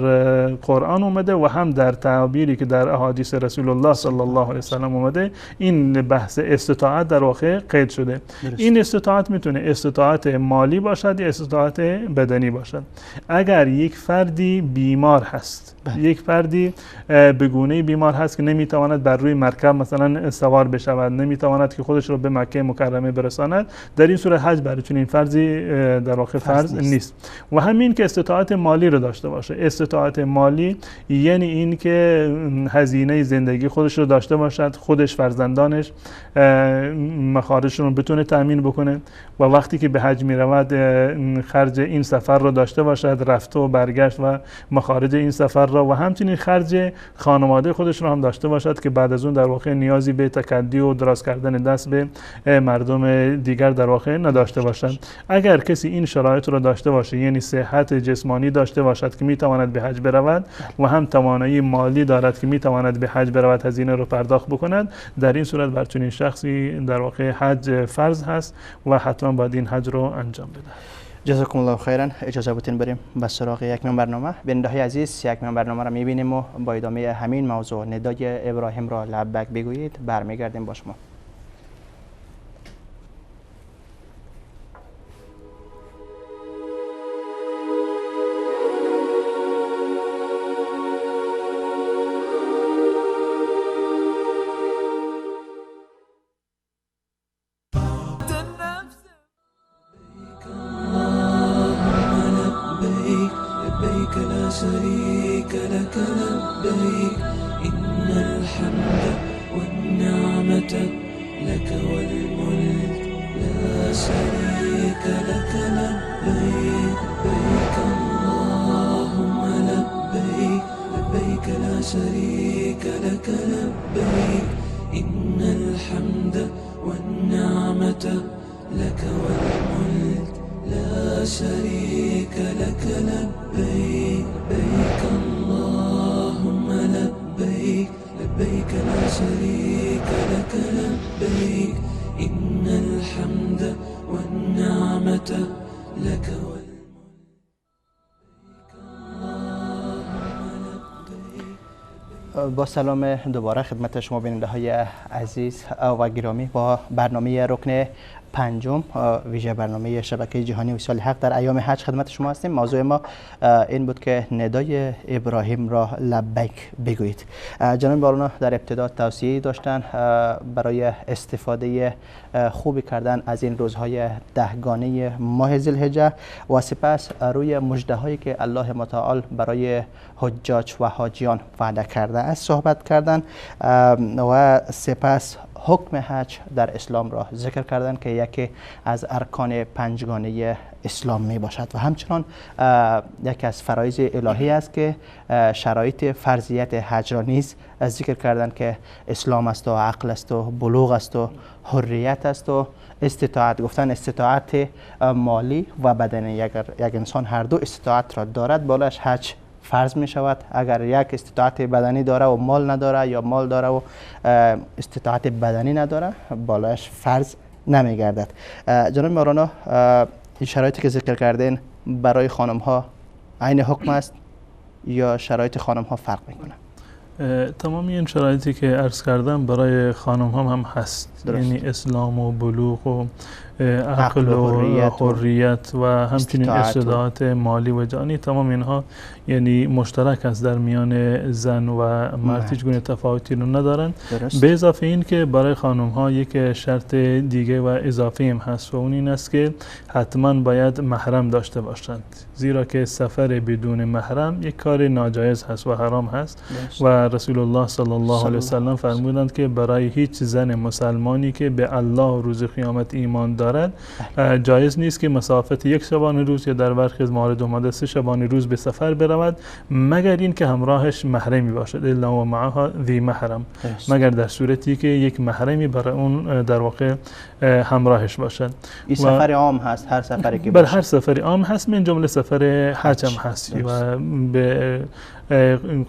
قرآن اومده و هم در تعابیری که در احادیث رسول الله صلی الله علیه و سلم اومده، این بحث استطاعت در واقع قید شده. این استطاعت میتونه استطاعت مالی باشد یا استطاعت بدنی باشد. اگر یک فردی بیمار هست، یک فردی به گونه‌ای بیمار هست که نمیتواند بر روی مرکب مثلا سوار بشود، نمیتواند که خودش رو به مکه مکرمه برساند، در این صورت حج برای چنین فرضی در واقع فرض نیست. و همین که استطاعت مالی رو داشته باشه. استطاعت مالی یعنی این که هزینه زندگی خودش رو داشته باشد، خودش، فرزندانش مخارجشون رو بتونه تامین بکنه و وقتی که به حج می رود خرج این سفر رو داشته باشد، رفت و برگشت و مخارج این سفر را، و همچنین خرج خانواده خودش رو هم داشته باشد که بعد از اون در واقع نیازی به تکدی و دراز کردن دست به مردم دیگر در واقع نداشته باشند. اگر کسی این شرایط رو داشته باشه، یعنی صحت جسمانی داشته باشد که میتواند به حج برود و هم توانایی مالی دارد که میتواند به حج برود، هزینه رو پرداخت بکند، در این صورت بر چنین شخصی در واقع حج فرض هست و حتما باید این حج رو انجام بده. جزاکم الله خیرا. اجازه بدین بریم به سراغ یک برنامه. بیننده‌های عزیز، یک برنامه را می‌بینیم و با ادامه همین موضوع ندای ابراهیم را لبیک بگویید برمیگردیم با شما. شريك لك لبيك إن الحمد والنعمة لك والملك لا شريك لك لبيك لبيك اللهم لبيك لبيك لا شريك لك لبيك إن الحمد والنعمة لك والملك لا شريك لك لبيك لبيك اللهم لبيك لبيك لا شريك لك لبيك إن الحمد والنعمة لك با سلام دوباره خدمت شما بیننده‌های عزیز و گرامی، با برنامه رکن پنجم ویژه برنامه شبکه جهانی وصال حق در ایام حج خدمت شما هستیم. موضوع ما این بود که ندای ابراهیم را لبیک بگویید. جناب مولانا در ابتدا توصیه داشتن برای استفاده خوبی کردن از این روزهای دهگانه ماه ذوالحجه و سپس روی مژده‌هایی که الله متعال برای حجاج و حاجیان وعده کرده است صحبت کردن و سپس حکم حج در اسلام را ذکر کردن که یکی از ارکان پنجگانه اسلام می باشد و همچنان یکی از فرایض الهی است که شرایط فرضیت حج را نیز ذکر کردن که اسلام است و عقل است و بلوغ است و حریت است و استطاعت. گفتن استطاعت مالی و بدنی، اگر یک انسان هر دو استطاعت را دارد بالایش حج فرض می شود. اگر یک استطاعت بدنی داره و مال نداره یا مال داره و استطاعت بدنی نداره بالایش فرض نمی گردد. جناب مولانا، این شرایطی که ذکر کردین برای خانم ها عین حکم است یا شرایط خانم ها فرق میکنه؟ تمامی این شرایطی که عرض کردم برای خانم هم هست. درست. یعنی اسلام و بلوغ و عقل و حریت و همچنین استطاعت مالی و جانی، تمام اینها یعنی مشترک است در میان زن و مرد، هیچ گونه تفاوتی رو ندارن. به اضافه این که برای خانم ها یک شرط دیگه و اضافی هم هست و اون این است که حتما باید محرم داشته باشند، زیرا که سفر بدون محرم یک کار ناجایز هست و حرام هست. و رسول الله صلی الله علیه وسلم فرمودند که برای هیچ زن مسلمانی که به الله و روز قیامت ایمان دارد جایز نیست که مسافت یک شبانه روز یا در برخی از موارد اومده 3 شبانه روز به سفر برود مگر این که همراهش محرمی باشد، الا و معها ذی محرم، مگر در صورتی که یک محرمی برای اون در واقع همراهش باشد. این سفر عام هست، هر سفری که بر هر سفری عام هست، من جمله سفر حج هم هست. و به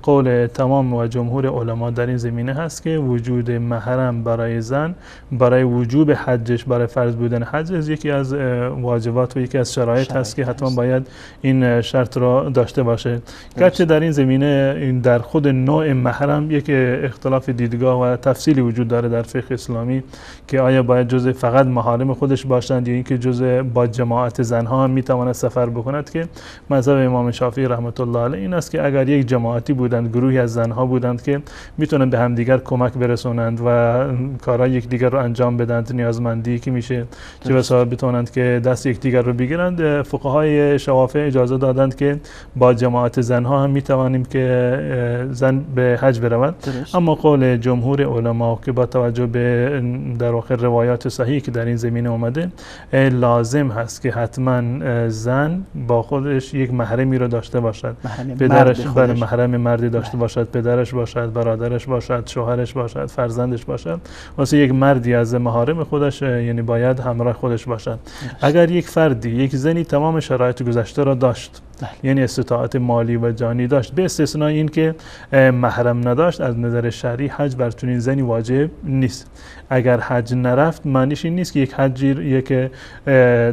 قول تمام و جمهور علما در این زمینه هست که وجود محرم برای زن برای وجوب حجش، برای فرض بودن حج یکی از واجبات و یکی از شرایط هست که حتما باید این شرط را داشته باشه. گرچه در این زمینه در خود نوع محرم یک اختلاف دیدگاه و تفصیلی وجود داره در فقه اسلامی که آیا باید جزء فقط محارم خودش باشند یا اینکه جزء با جماعت زنها هم میتواند سفر بکند، که مذهب امام شافعی رحمت الله علیه این است که اگر یک جماعتی بودند، گروهی از زنها بودند که میتونن به همدیگر کمک برسونند و کارهای یکدیگر رو انجام بدند، نیازمندی که میشه چه بسا بتونند که دست یکدیگر رو بگیرند، فقهای شوافع اجازه دادند که با جماعت زنها هم میتوانیم که زن به حج برود. اما قول جمهور علما که با توجه به در واقع روایات صحیح که در این زمینه اومده لازم هست که حتما زن با خودش یک محرمی رو داشته باشد، پدرش محرم مردی داشته باشد، پدرش باشد، برادرش باشد، شوهرش باشد، فرزندش باشد، واسه یک مردی از محارم خودش یعنی باید همراه خودش باشد. اگر یک فردی، یک زنی تمام شرایط گذشته را داشت، یعنی استطاعت مالی و جانی داشت، به استثنای این که محرم نداشت، از نظر شرعی حج بر چنین زنی واجب نیست. اگر حج نرفت معنیش این نیست که یک حجی یک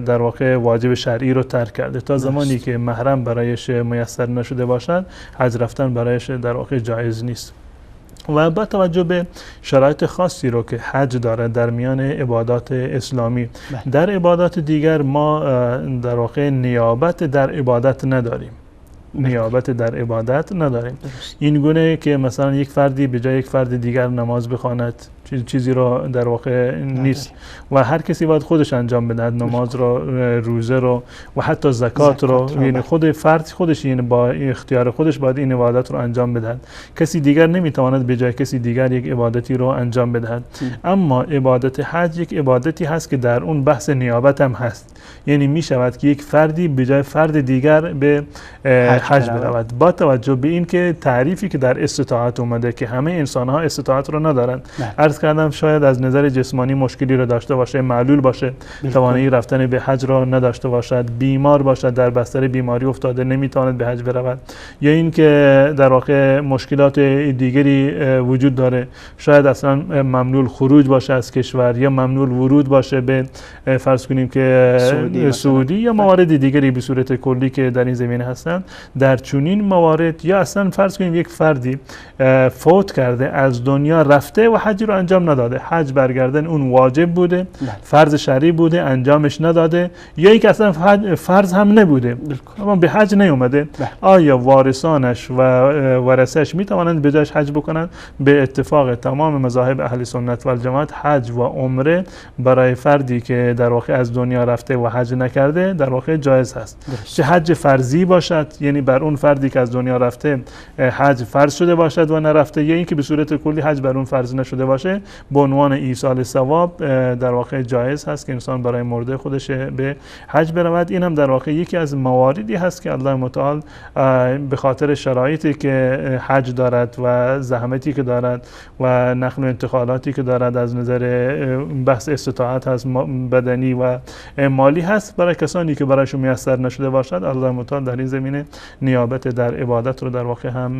در واقع واجب شرعی رو ترک کرده. تا زمانی که محرم برایش میسر نشده باشد حج رفتن برایش در واقع جایز نیست. و با توجه به شرایط خاصی رو که حج داره در میان عبادات اسلامی، در عبادات دیگر ما در واقع نیابت در عبادت نداریم. نیابت در عبادت نداریم. این گونه که مثلا یک فردی به جای یک فرد دیگر نماز بخواند چیزی رو در واقع نیست و هر کسی باید خودش انجام بده، نماز رو، روزه رو و حتی زکات رو، یعنی خود فرد خودش یعنی با اختیار خودش باید این عبادت رو انجام بده. کسی دیگر نمیتواند به جای کسی دیگر یک عبادتی رو انجام بده. اما عبادت حج یک عبادتی هست که در اون بحث نیابت هم هست، یعنی می شود که یک فردی به جای فرد دیگر به حج برود، با توجه به این که تعریفی که در استطاعت اومده که همه انسان ها استطاعت رو ندارند. عرض کردم شاید از نظر جسمانی مشکلی رو داشته باشه، معلول باشه، توانایی رفتن به حج را نداشته باشد، بیمار باشد، در بستر بیماری افتاده نمیتواند به حج برود، یا این که در واقع مشکلات دیگری وجود داره، شاید اصلا ممنوع خروج باشه از کشور یا ممنوع ورود باشه به فرض کنیم که سعودی یا موارد دیگری به صورت کلی که در این زمینه هستند. در چنین موارد یا اصلا فرض کنیم یک فردی فوت کرده، از دنیا رفته و حج رو انجام نداده، حج برگردن اون واجب بوده، فرض شرعی بوده، انجامش نداده، یا یک اصلا فرض هم نبوده اما به حج نیومده، آیا وارثانش و ورثه‌اش میتوانند به جایش حج بکنند؟ به اتفاق تمام مذاهب اهل سنت و الجماعت حج و عمره برای فردی که در واقع از دنیا رفته و حج نکرده در واقع جایز هست. چه حج فرضی باشد، یعنی بر اون فردی که از دنیا رفته حج فرض شده باشد و نرفته، یا اینکه به صورت کلی حج بر اون فرض نشده باشه، باشه به عنوان ایصال ثواب در واقع جایز هست که انسان برای مرده خودش به حج برود. این هم در واقع یکی از مواردی هست که الله متعال به خاطر شرایطی که حج دارد و زحمتی که دارد و نقل و انتقالاتی که دارد از نظر بحث استطاعت هست، بدنی و مالی هست، برای کسانی که برایشون میسر نشده باشد الله متعال در این زمینه نیابت در عبادت رو در واقع هم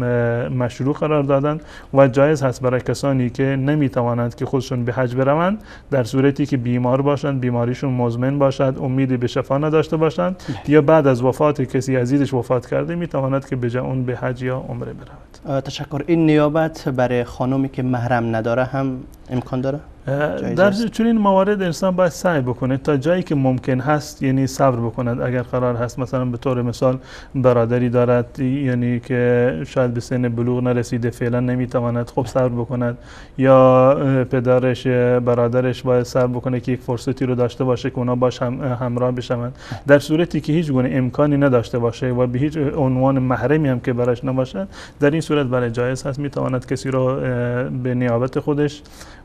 مشروع قرار دادن و جایز هست برای کسانی که نمیتوانند که خودشون به حج بروند در صورتی که بیمار باشند، بیماریشون مزمن باشد، امیدی به شفا نداشته باشند یا بعد از وفات کسی عزیزش وفات کرده میتواند که به جای اون به حج یا عمره برود. تشکر. این نیابت برای خانومی که محرم نداره هم امکان داره؟ در چنین موارد انسان باید سعی بکنه تا جایی که ممکن هست، یعنی صبر بکند. اگر قرار هست مثلا به طور مثال برادری دارد یعنی که شاید به سن بلوغ نرسیده فعلا نمیتواند، خب صبر بکند، یا پدرش برادرش باید صبر بکنه که یک فرصتی رو داشته باشه که اونا باش همراه بشوند. در صورتی که هیچ گونه امکانی نداشته باشه و به هیچ عنوان محرمی هم که براش نباشه، در این صورت برای جایز هست میتواند کسی رو به نیابت خودش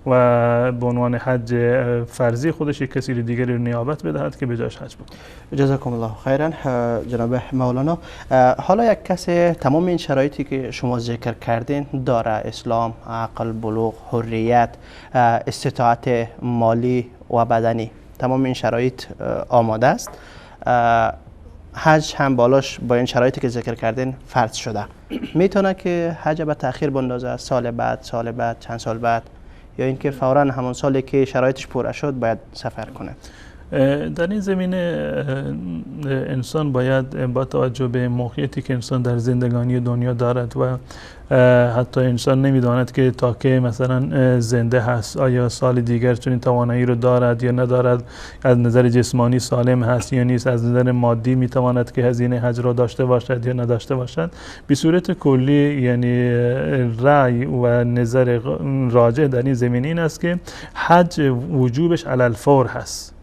و به عنوان حج فرضی خودش یک کسی دیگری رو نیابت بدهد که به جاش حج بکنه. جزاکم الله خیرا جناب مولانا. حالا یک کسی تمام این شرایطی که شما ذکر کردین داره، اسلام، عقل، بلوغ، حریت، استطاعت مالی و بدنی، تمام این شرایط آماده است، حج هم بالاش با این شرایطی که ذکر کردین فرض شده، میتونه که حج به تأخیر بندازه سال بعد، چند سال بعد، یا اینکه فوراً همون سالی که شرایطش پوره شد باید سفر کنه؟ در این زمینه انسان باید با توجه به موقعیتی که انسان در زندگانی دنیا دارد و حتی انسان نمیداند که تا که مثلا زنده هست، آیا سال دیگر چنین توانایی رو دارد یا ندارد، از نظر جسمانی سالم هست یا نیست، از نظر مادی میتواند که هزینه حج را داشته باشد یا نداشته باشد. به صورت کلی یعنی رأی و نظر راجح در این زمینه این است که حج وجوبش علی الفور هست.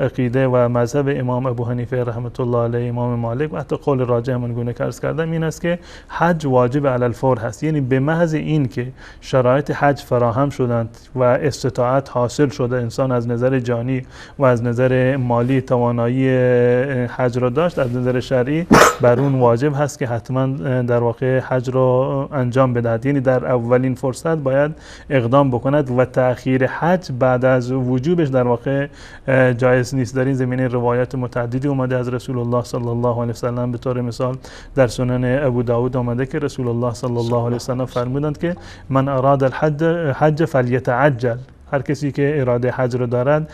عقیده و مذهب امام ابو حنیفه رحمت الله علیه، امام مالک و حتی قول راجح من گونه که عرض کردم این است که حج واجب علی الفور هست. یعنی به محض این که شرایط حج فراهم شدند و استطاعت حاصل شده، انسان از نظر جانی و از نظر مالی توانایی حج را داشت، از نظر شرعی بر اون واجب هست که حتما در واقع حج را انجام بدهد. یعنی در اولین فرصت باید اقدام بکند و تأخیر حج بعد از وجوبش در واقع جایز نیست. در این زمینه روایات متعددی اومده از رسول الله صلی الله علیه و سلم. به طور مثال در سنن ابو داود آمده که رسول الله صلی الله علیه و سلم فرمودند که من اراد الحج فلیتعجل. هر کسی که اراده حج رو دارد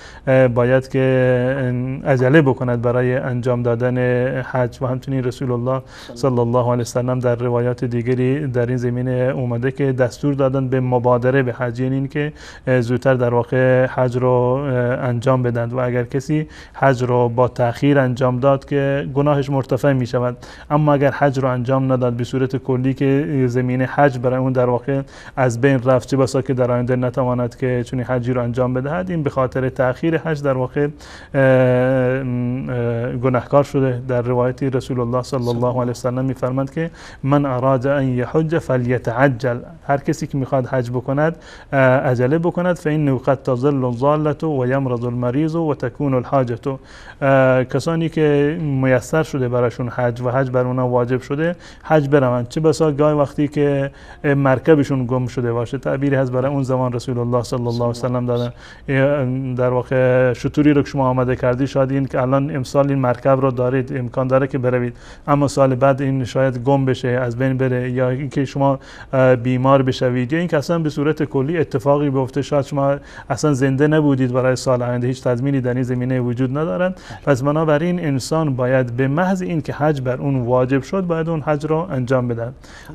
باید که عجله بکند برای انجام دادن حج. و همچنین رسول الله صلی الله علیه و سلم در روایات دیگری در این زمینه اومده که دستور دادن به مبادره به حج، یعنی این که زودتر در واقع حج رو انجام بدند. و اگر کسی حج رو با تأخیر انجام داد که گناهش مرتفع می شود، اما اگر حج رو انجام نداد به صورت کلی که زمینه حج برای اون در واقع از بین رفت، چه بسا که در آینده نتواند که چون حجی رو انجام بدهد، این به خاطر تأخیر حج در واقع گناهکار شده. در روایتی رسول الله صلی الله علیه و سلم می‌فرماند که من اراد ان یحج فلیتعجل. هر کسی که میخواد حج بکند عجله بکند، فإنه قد تضل الضالة و یمرض المریض و تکون الحاجة. کسانی که میسر شده براشون حج و حج بر اونها واجب شده حج بروند، چه بسا گاهی وقتی که مرکبشون گم شده باشه، تعبیری هست برای اون زمان رسول الله صلی الله علیه و سلم دادن، در واقع شطوری رو که شما آماده کردی شاید این که الان امسال این مرکب رو دارید، امکان داره که بروید، اما سال بعد این شاید گم بشه، از بین بره، یا اینکه شما بیمار بشوید، یا اینکه اصلا به صورت کلی اتفاقی بیفته شاید شما اصلا زنده نبودید برای سال آینده، هیچ تضمینی در این زمینه وجود ندارند. پس بنابراین انسان باید به محض این که حج بر اون واجب شد باید اون حج رو انجام بده.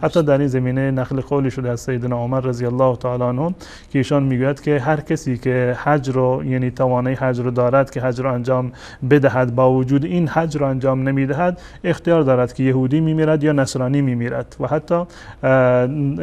حتی در این زمینه نقل قولی شده از سیدنا عمر رضی الله تعالی عنه که ایشان میگوید که هر کسی که حج رو یعنی توانایی حج رو دارد که حج رو انجام بدهد، با وجود این حج رو انجام نمیدهد، اختیار دارد که یهودی میمیرد یا نصرانی میمیرد. و حتی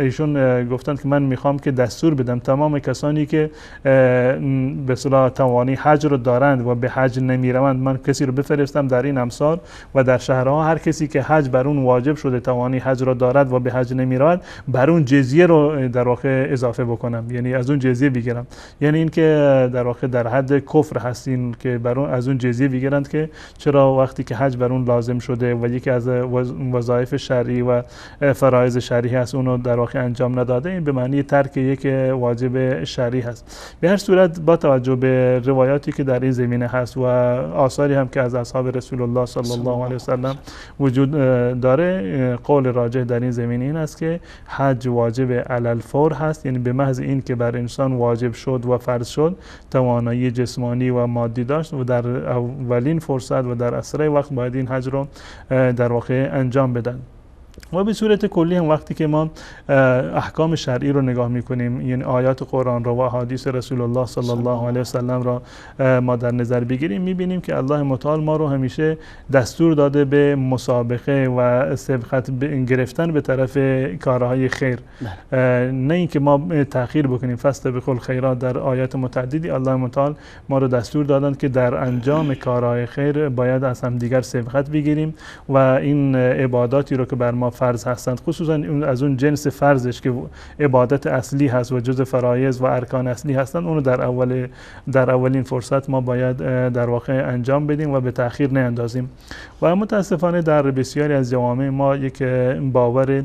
ایشون گفتند که من میخوام که دستور بدم تمام کسانی که به اصطلاح توانایی حج رو دارند و به حج نمیروند، من کسی رو بفرستم در این امصار و در شهرها، هر کسی که حج بر اون واجب شده توانایی حج رو دارد و به حج نمیرود، بر اون جزیه رو در واقع اضافه بکنم، یعنی از اون جزیه بگیرم. یعنی این که در واقع در حد کفر هستین که بر اون از اون جزیه بگیرند که چرا وقتی که حج بر اون لازم شده و یکی از وظایف شرعی و فرایض شرعی هست اونو در واقع انجام نداده، این به معنی ترک یک واجب شرعی هست. به هر صورت با توجه به روایاتی که در این زمینه هست و آثاری هم که از اصحاب رسول الله صلی الله علیه و سلم وجود داره، قول راجح در این زمینه این است که حج واجب علی الفور هست، یعنی به محض این که بر انسان واجب شد و فرض شد، توانایی جسمانی و مادی داشت و در اولین فرصت و در اسرع وقت باید این حج رو در واقع انجام بدن. و به صورت کلی هم وقتی که ما احکام شرعی رو نگاه میکنیم، یعنی آیات قرآن را و احادیث رسول الله صلی الله علیه و سلم را ما در نظر بگیریم، میبینیم که الله متعال ما رو همیشه دستور داده به مسابقه و سبقت گرفتن به طرف کارهای خیر، نه اینکه ما تأخیر بکنیم. فاستبقوا الخیرات در آیات متعددی الله متعال ما رو دستور دادند که در انجام کارهای خیر باید از هم دیگر سبقت بگیریم و این عباداتی رو که بر ما فرض هستند، خصوصا از اون جنس فرضش که عبادت اصلی هست و جز فرایض و ارکان اصلی هستند، اونو در اولین فرصت ما باید در واقع انجام بدیم و به تأخیر نیندازیم. و متاسفانه در بسیاری از جوامع ما یک باور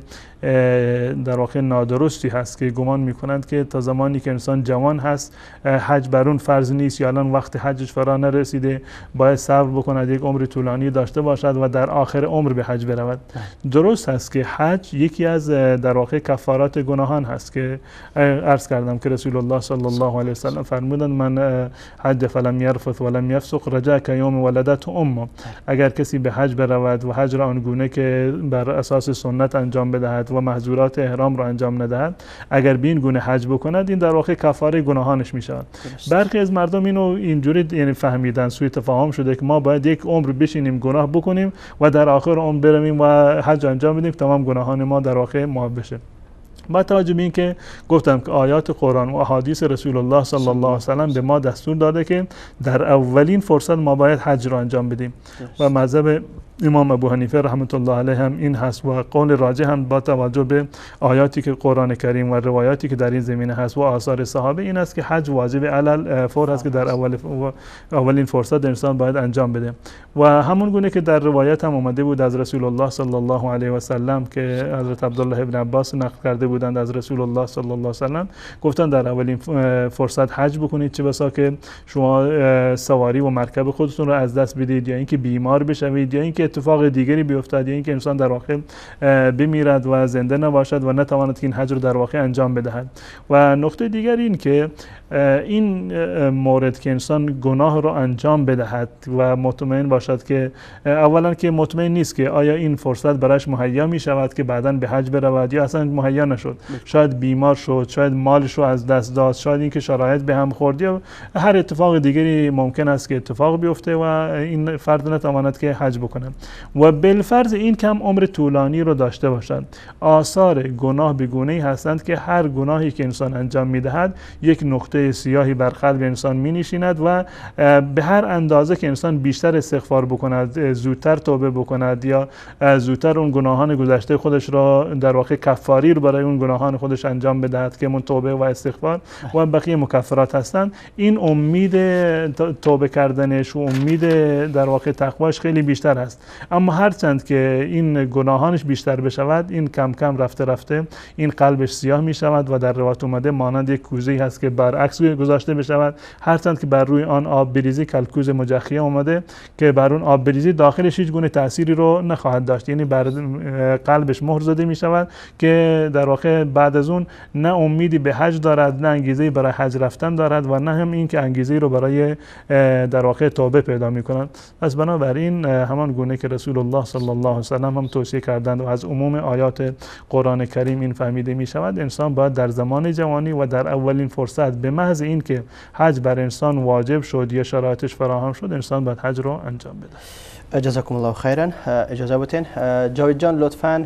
در واقع نادرستی هست که گمان میکنند که تا زمانی که انسان جوان هست حج بر اون فرض نیست، یا الان وقت حجش فرا نرسیده، باید صبر بکند، یک عمر طولانی داشته باشد و در آخر عمر به حج برود. درست هست که حج یکی از در واقع کفارات گناهان هست که عرض کردم که رسول الله صلی الله علیه و سلم فرمودند من حج فلم یرفث ولم یفسق رجع کیوم ولدته امه. اگر کسی به حج برود و حج را آنگونه که بر اساس سنت انجام بدهد و محظورات احرام را انجام ندهد، اگر به این گونه حج بکند، این در واقع کفاره گناهانش می شود. برخی از مردم اینو اینجوری یعنی فهمیدن، سوء تفاهم شده که ما باید یک عمر بشینیم گناه بکنیم و در آخر عمر برویم و حج انجام بدیم تمام گناهان ما در واقع معاف بشه. با توجه به این که گفتم که آیات قرآن و احادیث رسول الله صلی الله علیه و سلم به ما دستور داده که در اولین فرصت ما باید حج را انجام بدیم و مذهب امام ابو حنیفه رحمت الله علیه هم این هست و قول راجح هم با توجه به آیاتی که قرآن کریم و روایاتی که در این زمینه هست و آثار صحابه این است که حج واجب علی فور هست که در اولین فرصت انسان باید انجام بده. و همون گونه که در روایت هم اومده بود از رسول الله صلی الله علیه و سلم که حضرت عبدالله ابن عباس نقل کرده بودند از رسول الله صلی الله علیه و سلم، گفتن در اولین فرصت حج بکنید، چه بسا که شما سواری و مرکب خودتون رو از دست بدید یا اینکه بیمار بشوید یا اینکه اتفاق دیگری بیفتد یا اینکه انسان در واقع بمیرد و زنده نباشد و نتواند که این حج رو در واقع انجام بدهد. و نکته دیگر این که این مورد که انسان گناه رو انجام بدهد و مطمئن باشد که اولا که مطمئن نیست که آیا این فرصت برایش مهیا می شود که بعداً به حج برود یا اصلا مهیا نشد، شاید بیمار شد، شاید مالش رو از دست داد، شاید اینکه شرایط به هم خوردی و هر اتفاق دیگری ممکن است که اتفاق بیفته و این فرد نتواند که حج بکنه. و بالفرض این کم عمر طولانی رو داشته باشد. آثار گناه به گونه‌ای هستند که هر گناهی که انسان انجام می‌دهد یک نقطه سیاهی بر قلب انسان می‌نشیند و به هر اندازه که انسان بیشتر استغفار بکند، زودتر توبه بکند یا زودتر اون گناهان گذشته خودش را در واقع کفاری رو برای اون گناهان خودش انجام بدهد که من توبه و استغفار و بقیه مکفرات هستند، این امید توبه کردنش و امید در واقع تقواش خیلی بیشتر است. اما هرچند که این گناهانش بیشتر بشود، این کم کم رفته رفته این قلبش سیاه می شود و در روایت اومده مانند یک کوزه‌ای هست که برعکس گذاشته بشود، هرچند که بر روی آن آب بریزی کلکوز مجخیه اومده که بر اون آب بریزی داخلش هیچ گونه تأثیری رو نخواهد داشت، یعنی بر قلبش مهر زده می شود که در واقع واقع بعد از اون نه امیدی به حج دارد، نه انگیزه برای حج رفتن دارد و نه هم این که انگیزه رو برای در واقع توبه پیدا میکنند. پس بنابراین همان گونه که رسول الله صلی الله علیه و سلم هم توصیه کردند و از عموم آیات قرآن کریم این فهمیده می شود، انسان باید در زمان جوانی و در اولین فرصت به محض این که حج بر انسان واجب شد یا شرایطش فراهم شد، انسان باید حج رو انجام بده. جزاکم الله خیرا. اجازه بدین جاوید جان لطفاً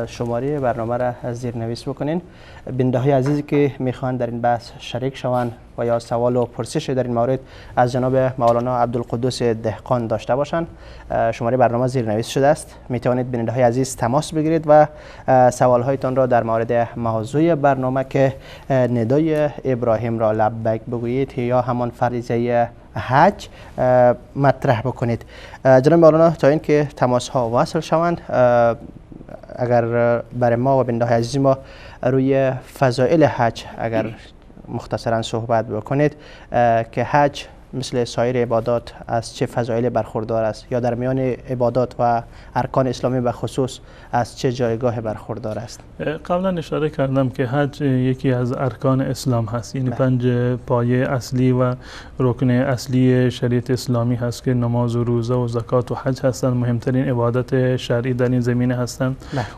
شماره برنامه را زیرنویس بکنین. بیننده های عزیزی که میخوان در این بحث شریک شوند و یا سوال و پرسش در این مورد از جناب مولانا عبدالقدوس دهقان داشته باشند، شماره برنامه زیرنویس شده است. میتوانید بیننده های عزیز تماس بگیرید و سوال هایتان را در مورد موضوع برنامه که ندای ابراهیم را لبیک بگویید یا همان فریضه حج مطرح بکنید. جناب مولانا تا اینکه تماس ها وصل شوند، اگر برای ما و بیننده های عزیز ما روی فضائل حج اگر مختصرا صحبت بکنید که حج مثل سایر عبادات از چه فضایل برخوردار است یا در میان عبادات و ارکان اسلامی به خصوص از چه جایگاه برخوردار است؟ قبلا اشاره کردم که حج یکی از ارکان اسلام هست، یعنی 5 پایه اصلی و رکن اصلی شریعت اسلامی هست که نماز و روزه و زکات و حج هستند، مهمترین عبادت شرعی در این زمینه هستند.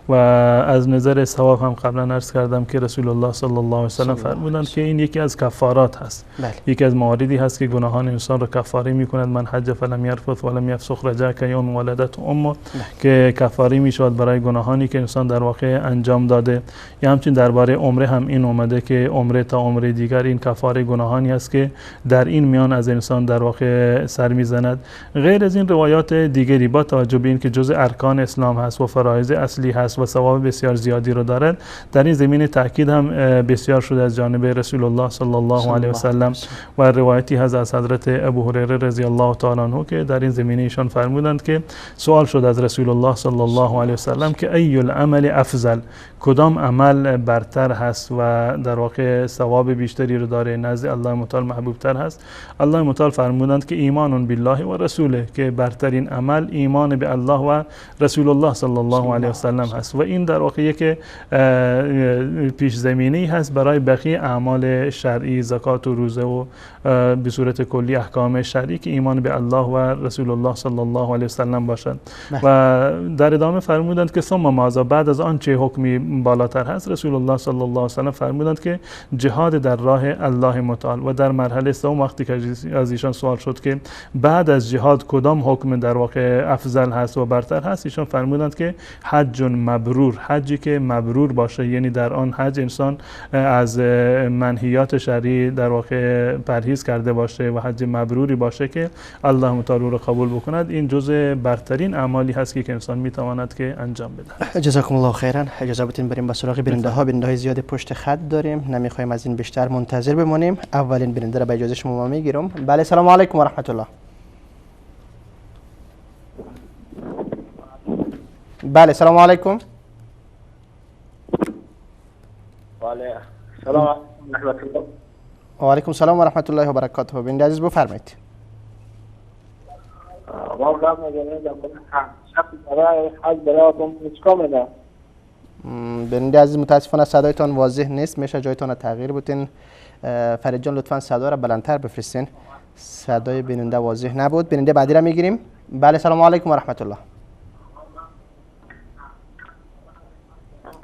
و از نظر ثواب هم قبلا عرض کردم که رسول الله صلی الله علیه و سلم فرمودند که این یکی از کفارات هست. یکی از مواردی هست که گناهان انسان را کفاره میکند. من حج فلم یرفث ولم یفسق رجع کیوم ولدت امه، که کفاره میشود برای گناهانی که انسان در واقع انجام داده. یا همچنین درباره عمره هم این اومده که عمره تا عمره دیگر این کفاره گناهانی است که در این میان از انسان در واقع سر میزند. غیر از این روایات دیگری با توجه به اینکه جزء ارکان اسلام هست و فرایض اصلی هست و ثواب بسیار زیادی رو دارد، در این زمینه تاکید هم بسیار شده از جانب رسول الله صلی الله علیه و سلم و روایتی هست از حضرت ابو هریره رضی الله تعالی عنه که در این زمینه ایشان فرمودند که سوال شد از رسول الله صلی الله علیه و سلم که ای العمل افضل، کدام عمل برتر هست و در واقع ثواب بیشتری رو داره، نزد الله متعال محبوب تر هست؟ الله متعال فرمودند که ایمان بالله و رسوله، که برترین عمل ایمان به الله و رسول الله صلی الله علیه و سلم هست. و این در واقع یک پیش زمینه‌ای هست برای بقیه اعمال شرعی، زکات و روزه و به صورت کلی احکام شرعی که ایمان به الله و رسول الله صلی الله علیه و سلم باشد. و در ادامه فرمودند که ثم ماذا، بعد از آن چه حکمی بالاتر هست؟ رسول الله صلی الله علیه و سلم فرمودند که جهاد در راه الله متعال. و در مرحله سوم وقتی که از ایشان سوال شد که بعد از جهاد کدام حکم در واقع افضل هست و برتر هست، ایشان فرمودند که حج مبرور، حجی که مبرور باشه، یعنی در آن حج انسان از منهیات شرعی در واقع پرهیز کرده باشه و حج مبروری باشه که الله متعال رو قبول بکند. این جزء برترین اعمالی هست که انسان میتواند که انجام بده. جزاکم الله خیرا. اجازه بدین بریم به سراغ بیننده ها. بیننده های زیاد پشت خط داریم، نمیخوایم از این بیشتر منتظر بمونیم. اولین بیننده را به اجازه شما میگیرم. بله، سلام علیکم و رحمت الله. بله، سلام علیکم. بله، سلام علیکم و رحمت الله. و علیکم سلام و رحمت الله و برکاته. بیننده عزیز بفرمایید. واقعا بیننده عزیز متاسفانه صدایتان واضح نیست، میشه جایتان را تغییر بدین. فرید جان لطفا صدا را بلندتر بفرستین، صدای بیننده واضح نبود. بیننده بعدی را میگیریم. بله، سلام علیکم و رحمت الله.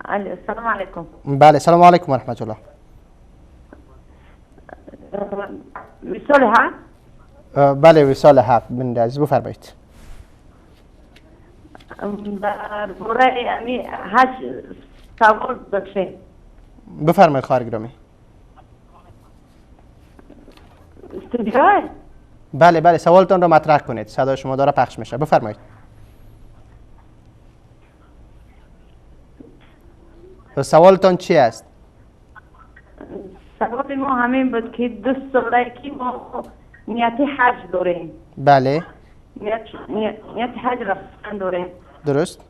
السلام علیکم. بله، سلام علیکم و رحمت الله. وصال ها؟ بله، وصال حق. بیننده عزیز بفرمایید. برای امی حج سوال داشتیم. بفرمایید خواهر گرامی. استودیوی؟ بله بله، سوالتان را مطرح کنید، صدای شما داره پخش میشه. بفرمایید. سوالتان چی است؟ سوال ما همین بود که 2 ساله که ما نیت حج داریم. بله. نیت حج رفتن داریم. درست.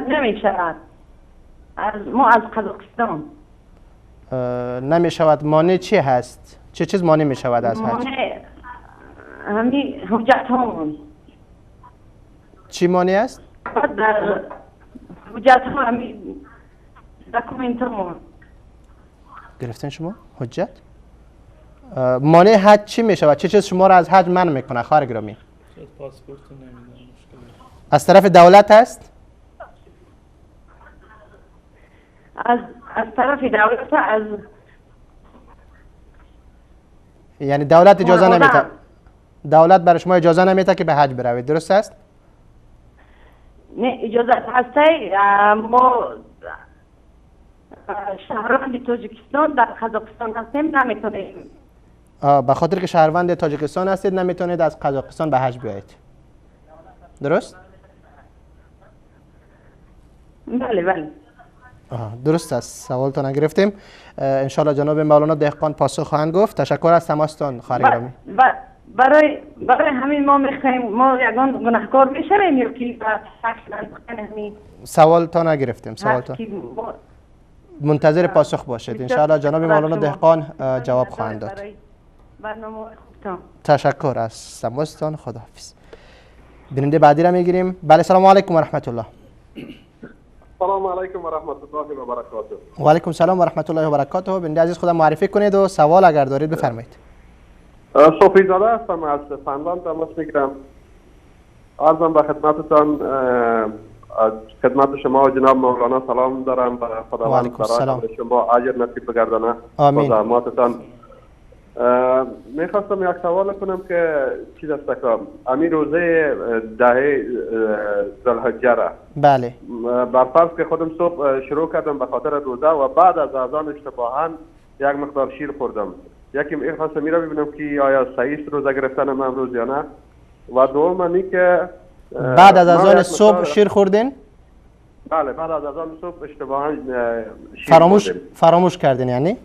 نمیشود. ما از قزاقستان. نمیشود. مانع چی هست؟ چه چیز مانع میشود از حج؟ همین حجت همون. چی مانع است؟ حجت ها همین دکومنت همون. گرفتین شما حجت؟ مانع حج چی میشه و چه چیز شما را از حج منع میکنه خواهر گرامی؟ پاسپورت نمیدن مشکل. از طرف دولت است؟ از طرف دولت از یعنی دولت اجازه خانواده. نمیده. دولت برای شما اجازه نمیده که به حج بروید، درست است؟ نه اجازه هسته ما شهروند تاجیکستان در قزاقستان هستیم نمیتونیم. به خاطر که شهروند تاجیکستان هستید نمیتونید از قزاقستان به حج بیایید، درست؟ بله بله. درست است، سوالتان گرفتیم. انشالله جناب مولانا دهقان پاسخ خواهند گفت. تشکر از تماستان خواهر گرامی. برای همین ما میخوایم ما یگان گناهکار میشویم یا که همین سوالتان گرفتیم. سوالتان منتظر پاسخ باشید. انشالله جناب مولانا دهقان جواب خواهند داد. برنامه خوبتان. تشکر از تماستان. خداحافظ. بیننده بعدی را میگیریم. بله سلام علیکم و رحمت الله. سلام علیکم و رحمت الله و برکاته. و علیکم سلام و رحمت الله و برکاته. بنده عزیز خودم معرفی کنید و سوال اگر دارید بفرمایید. صوفی زاده هستم از فنلاند تماس میگیرم. عرضم به خدمتتان خدمت شما و جناب مولانا سلام دارم و خداوند برای شما اجر نصیب بگردانه با زحماتتان. میخواستم یک سوال کنم که چیز است که امی روزه دهه ذوالحجه را بله برفرض که خودم صبح شروع کردم به خاطر روزه و بعد از اذان اشتباهاً یک مقدار شیر خوردم. یکی میخواستم میرا ببینم که آیا صحیح است روزه گرفتن من امروز یا نه. و دوم اینی که بعد از اذان صبح شیر خوردین؟ بله بعد از اذان صبح اشتباهاً شیر فراموش کردین یعنی؟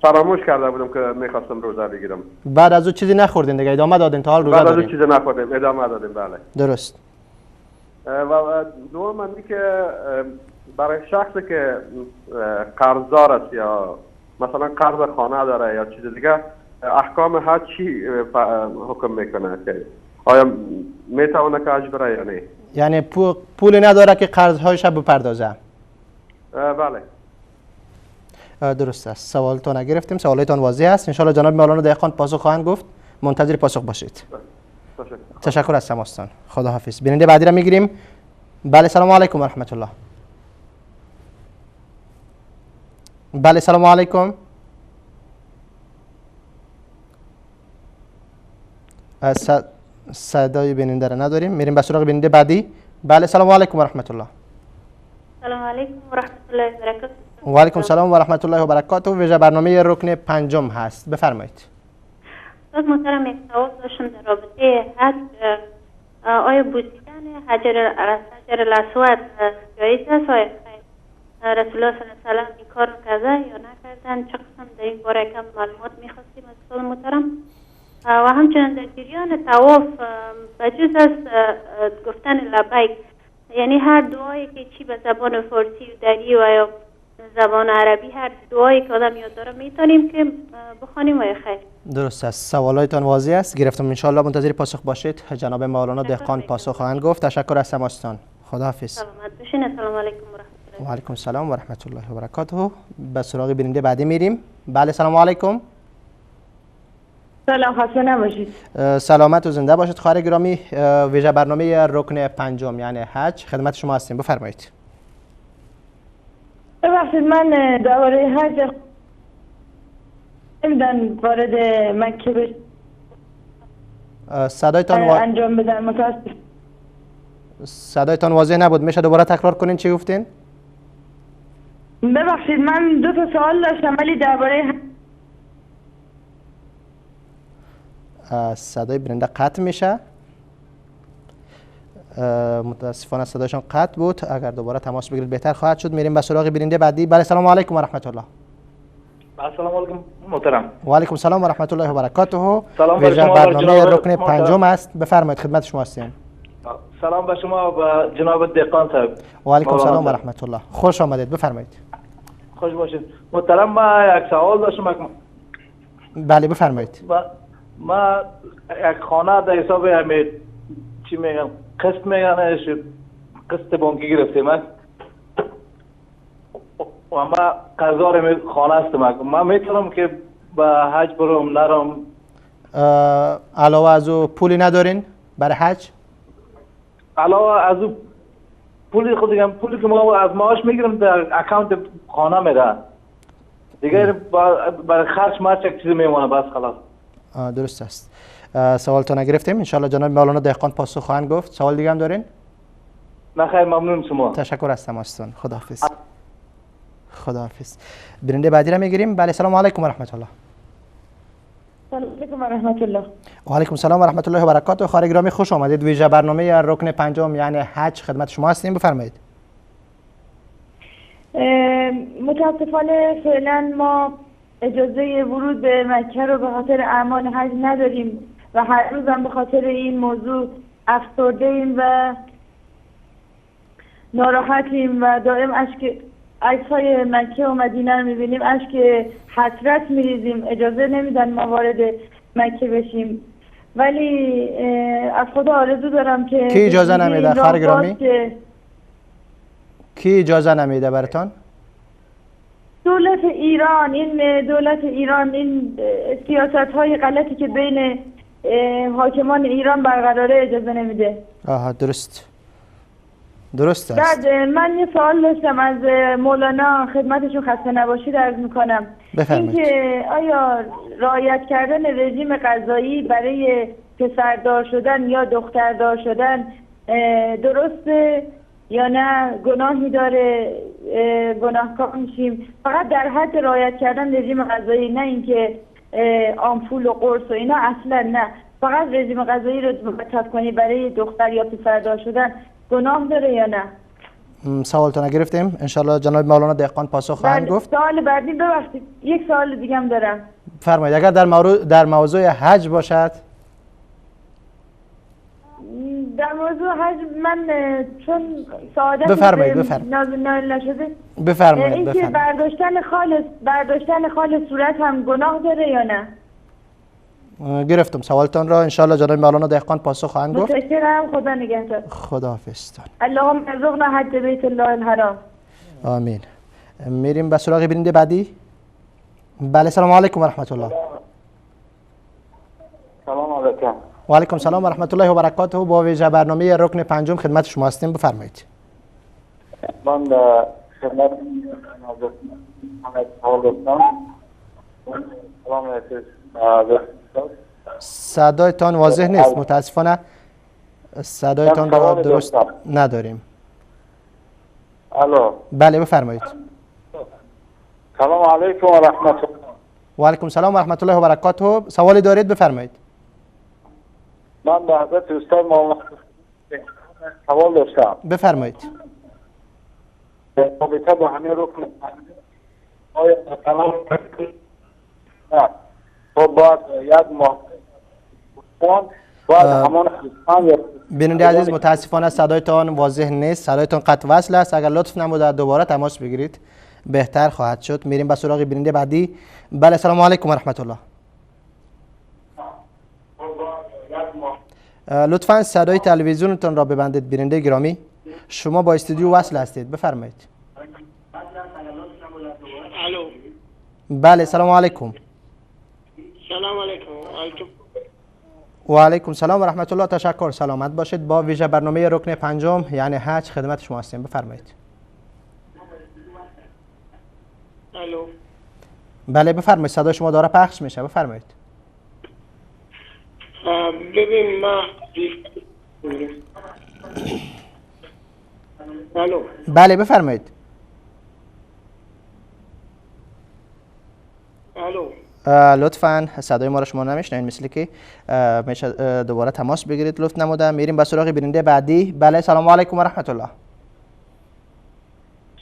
فراموش کرده بودم که میخواستم روزه بگیرم. بعد از اون چیزی نخوردین دیگه، ادامه دادین تا حال روزه دارین؟ دارین؟ بعد از اون چیزی نخوردیم، ادامه دادیم. بله درست. و دوم اینی که برای شخصی که قرضدار است یا مثلا قرض خانه داره یا چیز دیگه، احکام حج چی حکم میکنه که آیا میتونه که حج بره یا نه؟ یعنی پول نداره که قرضهایش بپردازه؟ بله درست است. سوالتون گرفتیم، سوالتون واضح است. ان شاءالله جناب مولانا دهقان پاسخ خواهند گفت. منتظر پاسخ باشید. تشکر از تماستان. خداحافظ. بیننده بعدی را میگیریم. بله سلام علیکم و رحمت الله. بله سلام علیکم. صدای بیننده را نداریم. میریم به سراغ بیننده بعدی. بله سلام علیکم و رحمت الله. سلام علیکم و رحمت الله و برکاته. و علیکم سلام و رحمت الله و برکاته. ویژه برنامه رکن پنجم هست. بفرمایید. از محترم یک سوال داشتم در رابطه حج. آیا بوسیدن حجر الاسود جایز است؟ آیا رسول الله صلی الله علیه و سلم این کار کرده یا نکردن؟ چه قسم در این باره کم معلومات میخواستیم از استاد محترم. و همچنین در جریان طواف بجوز است گفتن لبیک، یعنی هر دعایی که چی به زبان فارسی و دری و یا زبان عربی هر دعایی که آدم یاد داره میتونیم که بخوانیم و خیر. درست است. سوالایتان واضح است. گرفتم. ان شاء الله منتظر پاسخ باشید. جناب مولانا دهقان پاسخ خواهند گفت. تشکر از تماستان. خداحافظ. سلامت باشین. السلام علیکم و رحمت الله. و علیکم السلام و رحمت الله و برکاته. به سراغ بیننده بعدی میریم. بله سلام علیکم. سلام، خسته نباشید. سلامت و زنده باشید خواهر گرامی. ویژه برنامه رکن پنجم یعنی حج خدمت شما هستیم. بفرمایید. ببخشید من درباره حج نمیدن وارد مکه بشم صدایتان انجام بدن. متاسف. صدایتان واضح نبود. میشه دوباره تکرار کنین چی گفتین؟ ببخشید من دو تا سوال داشتم ولی درباره صدای برنده قطع میشه. متاسفانه صدایشان قطع بود. اگر دوباره تماس بگیرید بهتر خواهد شد. میریم به سراغ برنده بعدی. بله سلام علیکم و رحمت الله. السلام علیکم محترم. و علیکم السلام و رحمت الله و برکاته. سلام به شما برنامه رکن پنجم است. بفرمایید خدمت شما هستیم. سلام به شما و جناب دهقان صاحب. و علیکم السلام و رحمت الله. خوش آمدید. بفرمایید. خوش باشید. محترم ما یک سوال داشتم. بله بفرمایید. ما یک خانه در حساب چی میگن قسط میگن قسط بانکی گرفتیم. و ما قرضدار خانه هستم. من میتونم که به حج برم نرم؟ علاوه از او پولی ندارین برای حج؟ علاوه از او پولی خود دیگه، پولی که ما از معاش میگیرم در اکانت خانه میره دیگه، برای خرج ما چه چیزی میمونه بس خلاص. درست است. سوالتون نگرفتیم، انشالله جناب مولانا دهقان پاسخ خواهند گفت. سوال دیگه هم دارین؟ نه خیر، ممنون شما. تشکر از تماستون. خداحافظ. خداحافظ. برنده بعدی را میگیریم. بله، سلام علیکم و رحمت الله. سلام علیکم و رحمت الله. و علیکم السلام و رحمت الله و برکاته. خواهر گرامی خوش آمدید. ویژه برنامه رکن پنجم یعنی حج خدمت شما هستیم، بفرمایید. متاسفانه فعلا ما اجازه ورود به مکه رو به خاطر اعمال حج نداریم و هر روز هم به خاطر این موضوع افسرده ایم و ناراحتیم و دائم عکس‌های مکه و مدینه رو می‌بینیم، اشک حسرت می‌ریزیم. اجازه نمیدن ما وارد مکه بشیم، ولی از خدا آرزو دارم که کی اجازه نمیده خواهر گرامی؟ کی اجازه نمیده براتون؟ دولت ایران. این سیاست‌های غلطی که بین حاکمان ایران برقراره اجازه نمیده. آها، درست است. بعد من یه سوال داشتم از مولانا، خدمتشون خسته نباشید عرض میکنم. بفرمایید. اینکه آیا رعایت کردن رژیم غذایی برای پسردار شدن یا دختردار شدن درسته یا نه گناهی داره، گناهکار میشیم؟ فقط در حد رعایت کردن رژیم غذایی، نه اینکه آمپول و قرص و اینا، اصلا نه. فقط رژیم غذایی رو مرتب کنی برای دختر یا پسردار شدن گناه داره یا نه؟ سوالتون گرفتیم، انشالله جناب مولانا دهقان پاسخ خواهند گفت. سوال بعدی ببخشید، یک سوال دیگه هم دارم. فرمایید. اگر در موضوع حج باشد. در موضوع حج من چون سعادت بفرمایید. نازل نشده، بفرمایید. اینکه برداشتن خال صورت هم گناه داره یا نه؟ گرفتم سوالتان را، انشالله جناب مولانا دهقان پاسخ خواهند گفت. متشکرم. خدا نگهدار. خداحافظتان. اللهم ارزقنا حج بیت الله الحرام. آمین. میریم به سراغ برنده بعدی. بله، سلام علیکم و رحمت الله. سلام علیکم. و علیکم السلام و رحمت الله و برکاته. با ویژه برنامه رکن پنجم خدمت شما هستیم، بفرمایید. من خدمت محمد سوال داشتم. سلام علیکم. صدایتان واضح نیست، متاسفانه صدایتان را درست نداریم. الو. بله، بفرمایید. سلام علیکم و رحمت الله. و علیکم السلام و رحمت الله و برکاته. سوالی دارید بفرمایید. من به حضرت استاد مولانا سوال داشتم. بفرمایید. رابطه با همین رکن آیا مثلا تو باید یک ماه باید همان بیننده عزیز، متاسفانه صدایتان واضح نیست، صدایتان قطع وصل است. اگر لطف نموده دوباره تماس بگیرید بهتر خواهد شد. میریم به سراغ بیننده بعدی. بله، سلام علیکم و رحمت الله. لطفا صدای تلویزیونتون را ببندید بیننده گرامی. شما با استودیو وصل هستید، بفرمایید. الو. بله، سلام علیکم. سلام علیکم. و علیکم سلام و رحمت الله. تشکر، سلامت باشید. با ویژه برنامه رکن پنجم یعنی حج خدمت شما هستیم، بفرمایید. الو. بله، بفرمایید. صدای شما داره پخش میشه، بفرمایید. ببین ما الو. بله، بفرمایید. الو. لطفاً صدای ما را شما نمیشنوید، مثل که میشه دوباره تماس بگیرید لطف نموده. میریم به سراغ بیننده بعدی. بله، سلام علیکم و رحمت الله.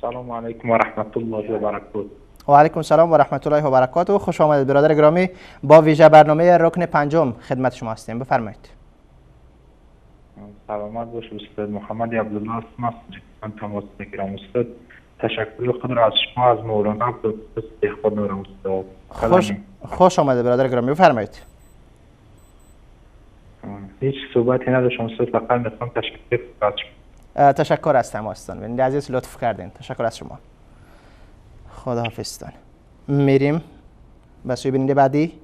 سلام علیکم و رحمت الله و برکاته. و علیکم سلام و رحمت الله و برکاته. خوش آمدید برادر گرامی. با ویژه برنامه رکن پنجم خدمت شما هستیم، بفرمایید. سلامت باش استاد. محمد عبدالله هستم. من تماس میگیرم استاد. تشکر خود را از شما از مولانا به استفاده می‌کنم استاد. خوش آمده برادر گرامی، بفرمایید. هیچ صحبتی نداشتم استاد، فقط می‌خوام تشکر از شما. تشکر از تماستان. بنده عزیز لطف کردین. تشکر از شما. خداحافظتان. میریم به سوی بیننده بعدی.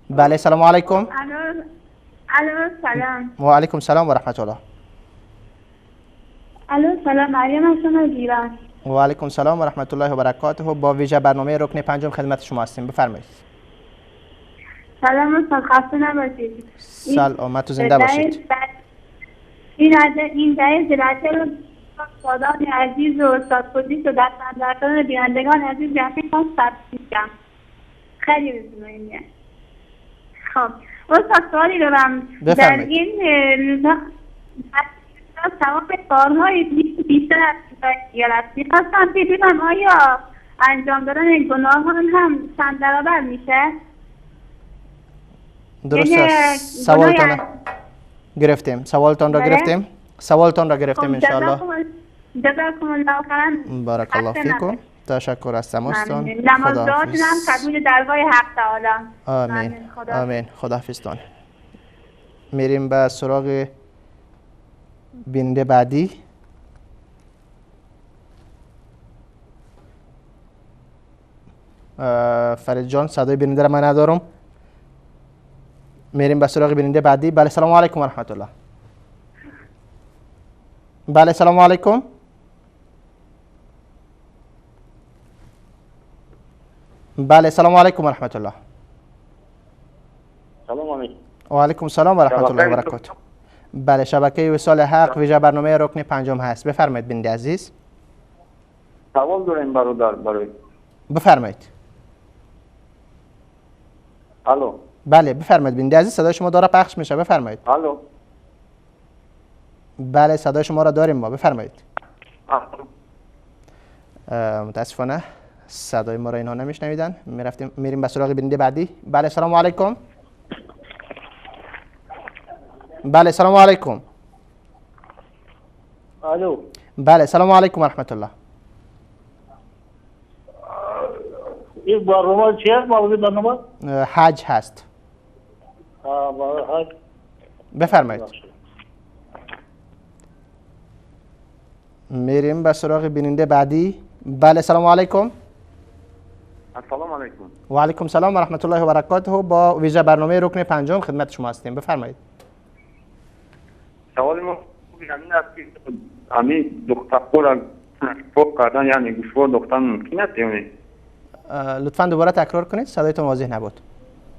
بله سلام علیکم. الو سلام. و علیکم سلام و رحمت الله. الو سلام، مریم هستم از ایران. و علیکم سلام و رحمت الله و برکاته. با ویژه برنامه رکن پنجم خدمت شما هستیم. بفرمایید. سلام استاد، خسته نباشید. سلامت و زنده باشید. این دعای جلسه رو استادان عزیز و استاد قدیس و دستاندرکاران بینندگان عزیز جمعی خواست تبسیدم. خیلی بزنوینیه. خب استاد سوالی دارم. در این تمام کارهای بیشتر از ایالت میخواستم بدونم آیا انجام دادن گناهان هم چند برابر میشه؟ درسته. سوالتان گرفتیم. سوالتان را گرفتیم. سوالتان را گرفتیم ان شاء الله. جزاکم الله خیرا. بارک الله فیکم. تشکر از تماستان. نمازاتون هم قبول درگاه حق تعالی. آمین. آمین. خداحافظتان. میریم به سراغ بیننده بعدی. فرید جان صدای بیننده را من ندارم. میریم به سراغ بیننده بعدی. بله سلام علیکم و رحمت الله. بله سلام علیکم. بله سلام علیکم و رحمت الله. سلام علیکم. و علیکم سلام و رحمت الله و برکاته. بله شبکه وصال حق ویژه برنامه رکن پنجم هست. بفرمایید بیننده عزیز. سوال داریم برای بفرمایید. الو. بله بفرمایید بیننده عزیز، صدای شما داره پخش میشه. بفرمایید. الو. بله صدای شما را داریم ما. بفرمایید. متاسفانه صدای ما را اینها نمیشنویدن. میریم به سراغ بیننده بعدی. بله سلام علیکم. بله سلام علیکم. الو. بله سلام علیکم و رحمت الله. این برنامه چی هست؟ موضوع برنامه حج هست. حج. بفرمایید. میریم به سراغ بیننده بعدی. بله سلام علیکم. السلام علیکم. و علیکم سلام و رحمت الله و برکاته. با ویژه برنامه رکن پنجم خدمت شما هستیم. بفرمایید. سوال ما همین است که همین دختر خود فوق کردن یعنی گوشوار دختر ممکن است یا نه؟ لطفا دوباره تکرار کنید، صدایتون واضح نبود.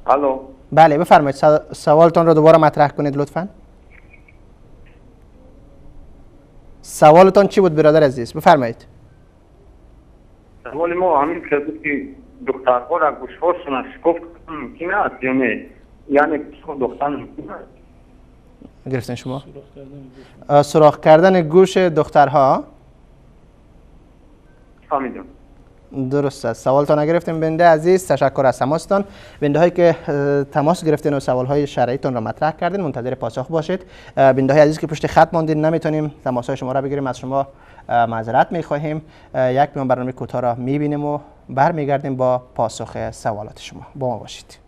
الو. بله بفرمایید، سوالتون رو دوباره مطرح کنید لطفا. سوالتون چی بود برادر عزیز؟ بفرمایید. سوال ما همین که دختر خود گوشوار شکافت ممکن است یا نه؟ یعنی گوشوار دختر ممکن است؟ گرفتن شما؟ سوراخ کردن گوش دخترها. فهمیدم. درست است. سوالتان نگرفتیم بنده عزیز. تشکر از تماستان. بنده هایی که تماس گرفتین و سوال های شرعیتون را مطرح کردین منتظر پاسخ باشید. بنده های عزیز که پشت خط ماندین نمیتونیم تماس های شما را بگیریم، از شما معذرت میخواهیم. یک میان برنامه کوتاه را میبینیم و برمیگردیم با پاسخ سوالات شما. با ما باشید.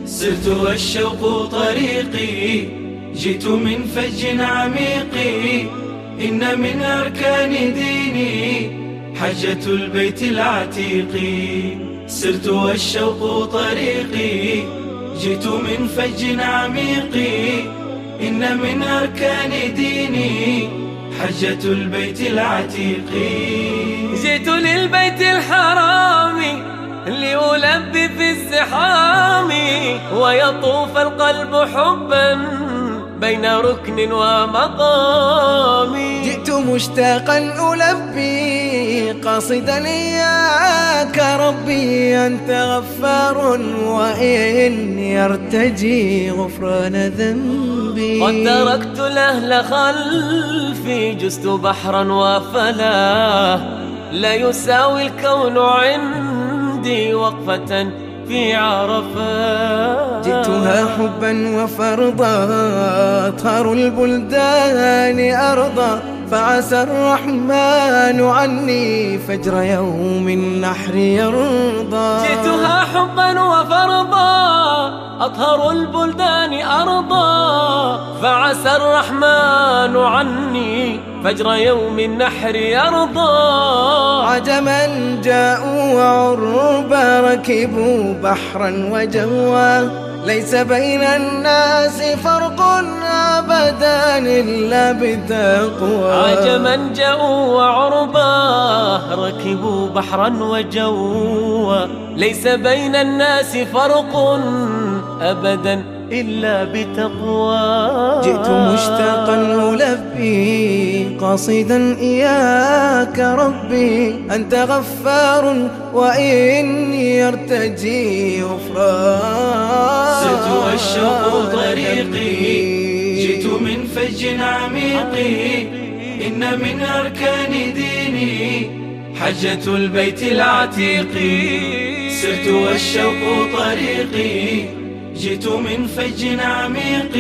سرت والشوق طريقي، جئت من فج عميق، إن من أركان ديني حجة البيت العتيق. سرت والشوق طريقي، جئت من فج عميق، إن من أركان ديني حجة البيت العتيق. جئت للبيت الحرام لألبي في الزحام، ويطوف القلب حبا بين ركن ومقام. جئت مشتاقا ألبي قاصدا إياك ربي، أنت غفار وإني أرتجي غفران ذنبي. قد تركت الأهل خلفي، جزت بحرا وفلا، لا يساوي الكون عندي وقفة في عرفات. جئتها حبا وفرضا، طار البلدان أرضا، فعسى الرحمن عني فجر يوم النحر يرضى. جئتها حبا وفرضا أطهر البلدان أرضا، فعسى الرحمن عني فجر يوم النحر يرضى. عجما جاءوا وعربا ركبوا بحرا وجوا، ليس بين الناس فرق أبدا إلا بتقوى. عجما جاءوا وعربا ركبوا بحرا وجوا، ليس بين الناس فرق أبدا إلا بتقوى. جئت مشتاقا ألبي قاصدا إياك ربي، أنت غفار وإني يرتجي غفران. سرت والشوق طريقي، جئت من فج عميق، إن من أركان ديني حجة البيت العتيق. سرت والشوق طريقي، جئت من فج عميق،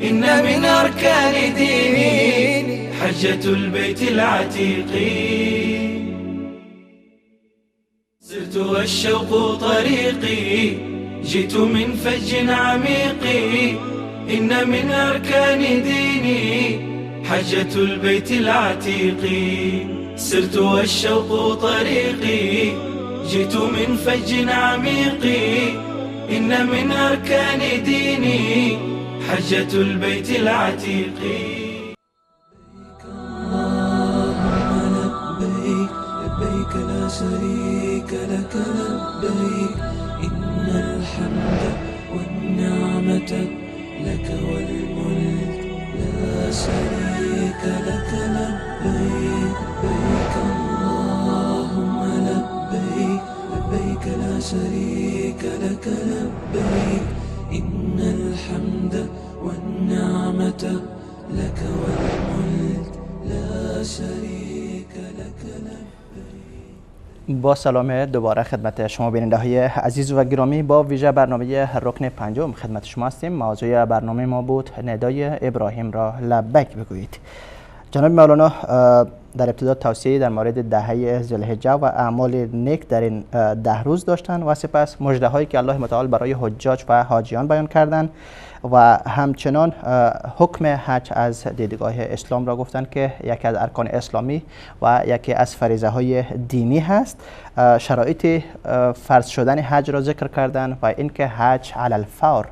إن من أركان ديني حجة البيت العتيق. سرت والشوق طريقي، جئت من فج عميق، إن من أركان ديني حجة البيت العتيق. سرت والشوق طريقي، جئت من فج عميق، إن من أركان ديني حجة البيت العتيق. لبيك لبيك لا شريك لك لبيك، إن الحمد والنعمة لك والملك لا شريك لك لبيك. لبيك اللهم لبيك لبيك لا شريك لك لبيك، إن الحمد والنعمة لك والملك لا شريك لك لبيك. با سلام دوباره خدمت شما بیننده های عزیز و گرامی، با ویژه برنامه رکن پنجم خدمت شما هستیم. موضوع برنامه ما بود ندای ابراهیم را لبیک بگویید. جناب مولانا در ابتدا توصیه در مورد دهه ذوالحجه و اعمال نیک در این 10 روز داشتند و سپس مژده هایی که الله متعال برای حجاج و حاجیان بیان کردند و همچنان حکم حج از دیدگاه اسلام را گفتند که یکی از ارکان اسلامی و یکی از فریضه های دینی هست. شرایط فرض شدن حج را ذکر کردند و اینکه حج علی الفور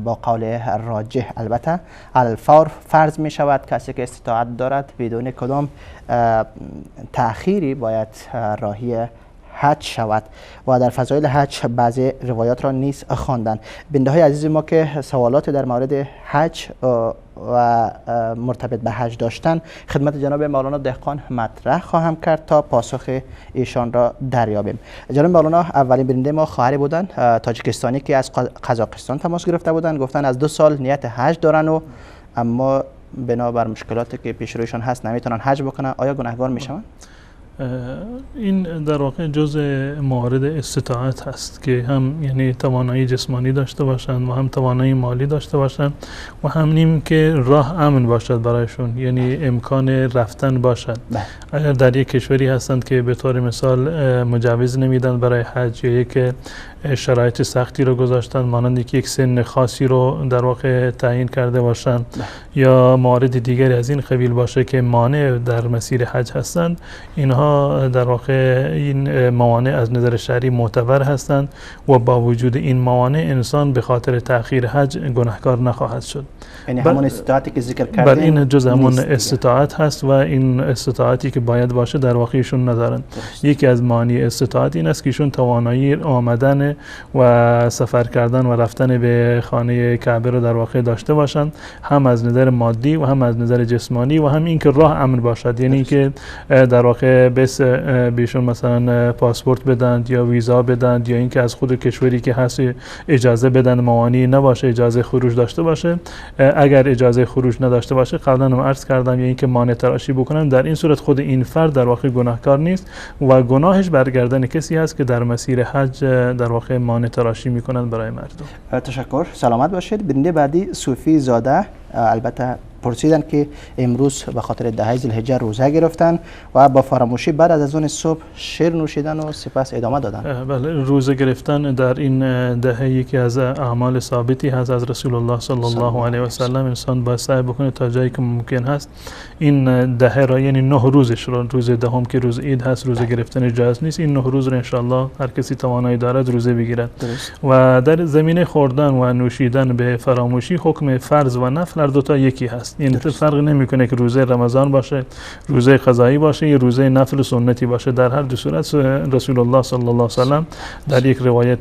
با قول راجح البته علی الفور فرض می شود. کسی که استطاعت دارد بدون کدام تأخیری باید راهی حج شود و در فضایل حج بعضی روایات را نیز خواندند. بنده های عزیز ما که سوالات در مورد حج و مرتبط به حج داشتن خدمت جناب مولانا دهقان مطرح خواهم کرد تا پاسخ ایشان را دریابیم. جناب مولانا اولین بیننده ما خواهری بودن تاجیکستانی که از قزاقستان تماس گرفته بودن، گفتن از 2 سال نیت حج دارن و اما بنابر مشکلاتی که پیش رویشان هست نمیتونن حج بکنن. آیا گناهکار میشوند؟ این در واقع جزء موارد استطاعت هست که هم یعنی توانایی جسمانی داشته باشند و هم توانایی مالی داشته باشند و همین که راه امن باشد برایشون، یعنی امکان رفتن باشد. اگر در یک کشوری هستند که به طور مثال مجوز نمیدن برای حج یا یک شرایط سختی رو گذاشتن مانند که یک سن خاصی رو در واقع تعیین کرده باشند یا موارد دیگری از این قبیل باشه که مانع در مسیر حج هستند، اینها در واقع این موانع از نظر شرعی معتبر هستند و با وجود این موانع انسان به خاطر تأخیر حج گناهکار نخواهد شد. یعنی همون استطاعتی که ذکر کردیم این جز همون استطاعت هست و این استطاعتی که باید باشه در واقع ایشون ندارن. یکی از معانی استطاعت این است که ایشون توانایی آمدن و سفر کردن و رفتن به خانه کعبه رو در واقع داشته باشند، هم از نظر مادی و هم از نظر جسمانی و هم اینکه راه امن باشد، یعنی اینکه در واقع بس بهشون مثلا پاسپورت بدند یا ویزا بدند یا اینکه از خود کشوری که هست اجازه بدن، موانعی نباشه، اجازه خروج داشته باشه. اگر اجازه خروج نداشته باشه قبلا هم عرض کردم یا اینکه مانع تراشی بکنن، در این صورت خود این فرد در واقع گناهکار نیست و گناهش برگردن کسی هست که در مسیر حج در واقع مانع تراشی میکنن برای مردم. تشکر، سلامت باشید. بیننده بعدی صوفی زاده، البته پرسیدن که امروز به خاطر 10 ذوالحجه روزه گرفتن و با فراموشی بعد از اذان صبح شیر نوشیدن و سپس ادامه دادن. بله، روزه گرفتن در این دهه یکی از اعمال ثابتی هست از رسول الله صلی الله علیه و سلم. انسان باید سعی بکنه تا جایی که ممکن هست این دهه را، یعنی 9 روزش رو، روز دهم که روز عید هست روزه گرفتن جایز نیست، این 9 روز رو انشالله هر کسی توانایی دارد روزه بگیرد. و در زمینه خوردن و نوشیدن به فراموشی حکم فرض و نفل هر دو تا یکی هست، یعنی فرق نمیکنه که روزه رمضان باشه، روزه قضایی باشه یا روزه نفل و سنتی باشه. در هر دو صورت رسول الله صلی الله علیه و سلم در یک روایت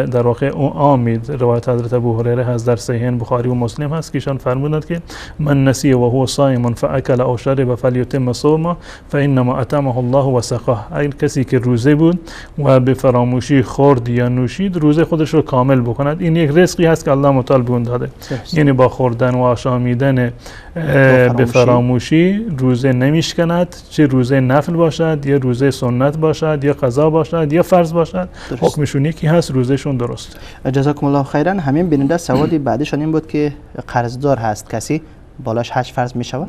در واقع عامید، روایت حضرت ابو هریره هست در صحیحین بخاری و مسلم هست که ایشان فرمودند که من نسی و هو صائم فاکل او شرب فلیتم صومه فانما اتمه الله و سقاه. این کسی که روزه بود و به فراموشی خورد یا نوشید، روزه خودش رو کامل بکند. این یک رزقی هست که الله متعال به اون داده، یعنی با خوردن و آشامیدن به فراموشی روزه نمیشکند، چه روزه نفل باشد یا روزه سنت باشد یا قضا باشد یا فرض باشد، حکمشون یکی هست، روزهشون درست. جزاکم الله خیرا. همین بیننده سوالی بعدشان این بود که قرضدار هست کسی، بالاش حج فرض می شود؟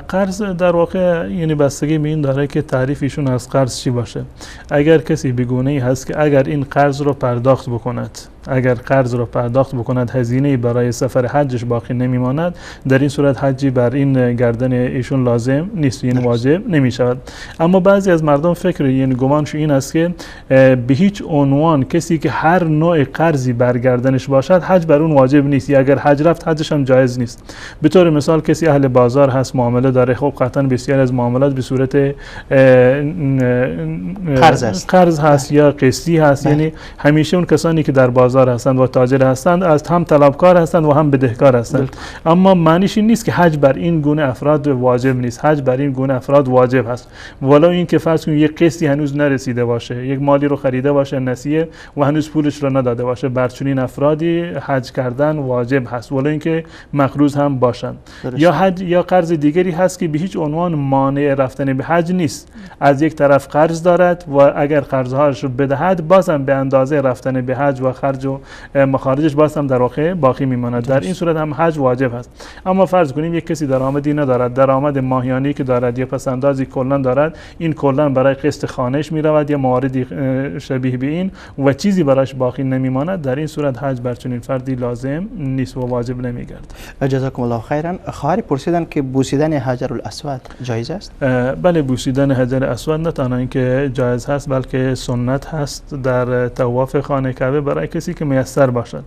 قرض در واقع یعنی بستگی به این داره که تعریفشون از قرض چی باشه. اگر کسی بیگونه‌ای هست که اگر این قرض رو پرداخت بکند، هزینه برای سفر حجش باقی نمیماند، در این صورت حجی بر این گردن ایشون لازم نیست، یعنی واجب نمی شود. اما بعضی از مردم فکر، یعنی گمانش این است که به هیچ عنوان کسی که هر نوع قرضی بر گردنش باشد حج بر اون واجب نیست، یا اگر حج رفت حجش هم جایز نیست. به طور مثال کسی اهل بازار هست، معامله داره، خب قطعا بسیار از معاملات به صورت قرض هست یا قسطی هست، یعنی همیشه اون کسانی که در بازار هستند و تاجر هستند از هم طلبکار هستند و هم بدهکار هستند. اما معنیش این نیست که حج بر این گونه افراد واجب نیست، حج بر این گونه افراد واجب هست. ولو این که فرض کنید یک قسطی هنوز نرسیده باشه، یک مالی رو خریده باشه نسیه و هنوز پولش رو نداده باشه، بر چنین افرادی حج کردن واجب هست، ولو این که مقروض هم باشند. یا حج یا قرض دیگری هست که به هیچ عنوان مانع رفتن به حج نیست، از یک طرف قرض دارد و اگر قرضهاش رو بدهد بازم به اندازه رفتن به حج و خرج و مخارجش باز هم در واقع باقی میماند. در این صورت هم حج واجب هست. اما فرض کنیم یک کسی درآمدی ندارد، درآمد ماهیانه‌ای که دارد یا پس‌اندازی کلا دارد، این کلا برای قسط خانه‌اش میرود یا مواردی شبیه به این و چیزی براش باقی نمیماند، در این صورت حج بر چنین فردی لازم نیست و واجب نمیگردد. جزاکم الله خیرا. خواهری پرسیدن که بوسیدن حجر الاسود جایز است؟ بله، بوسیدن حجر اسود نه تنها اینکه جایز هست بلکه سنت هست در طواف خانه کعبه برای کسی که میسر باشد.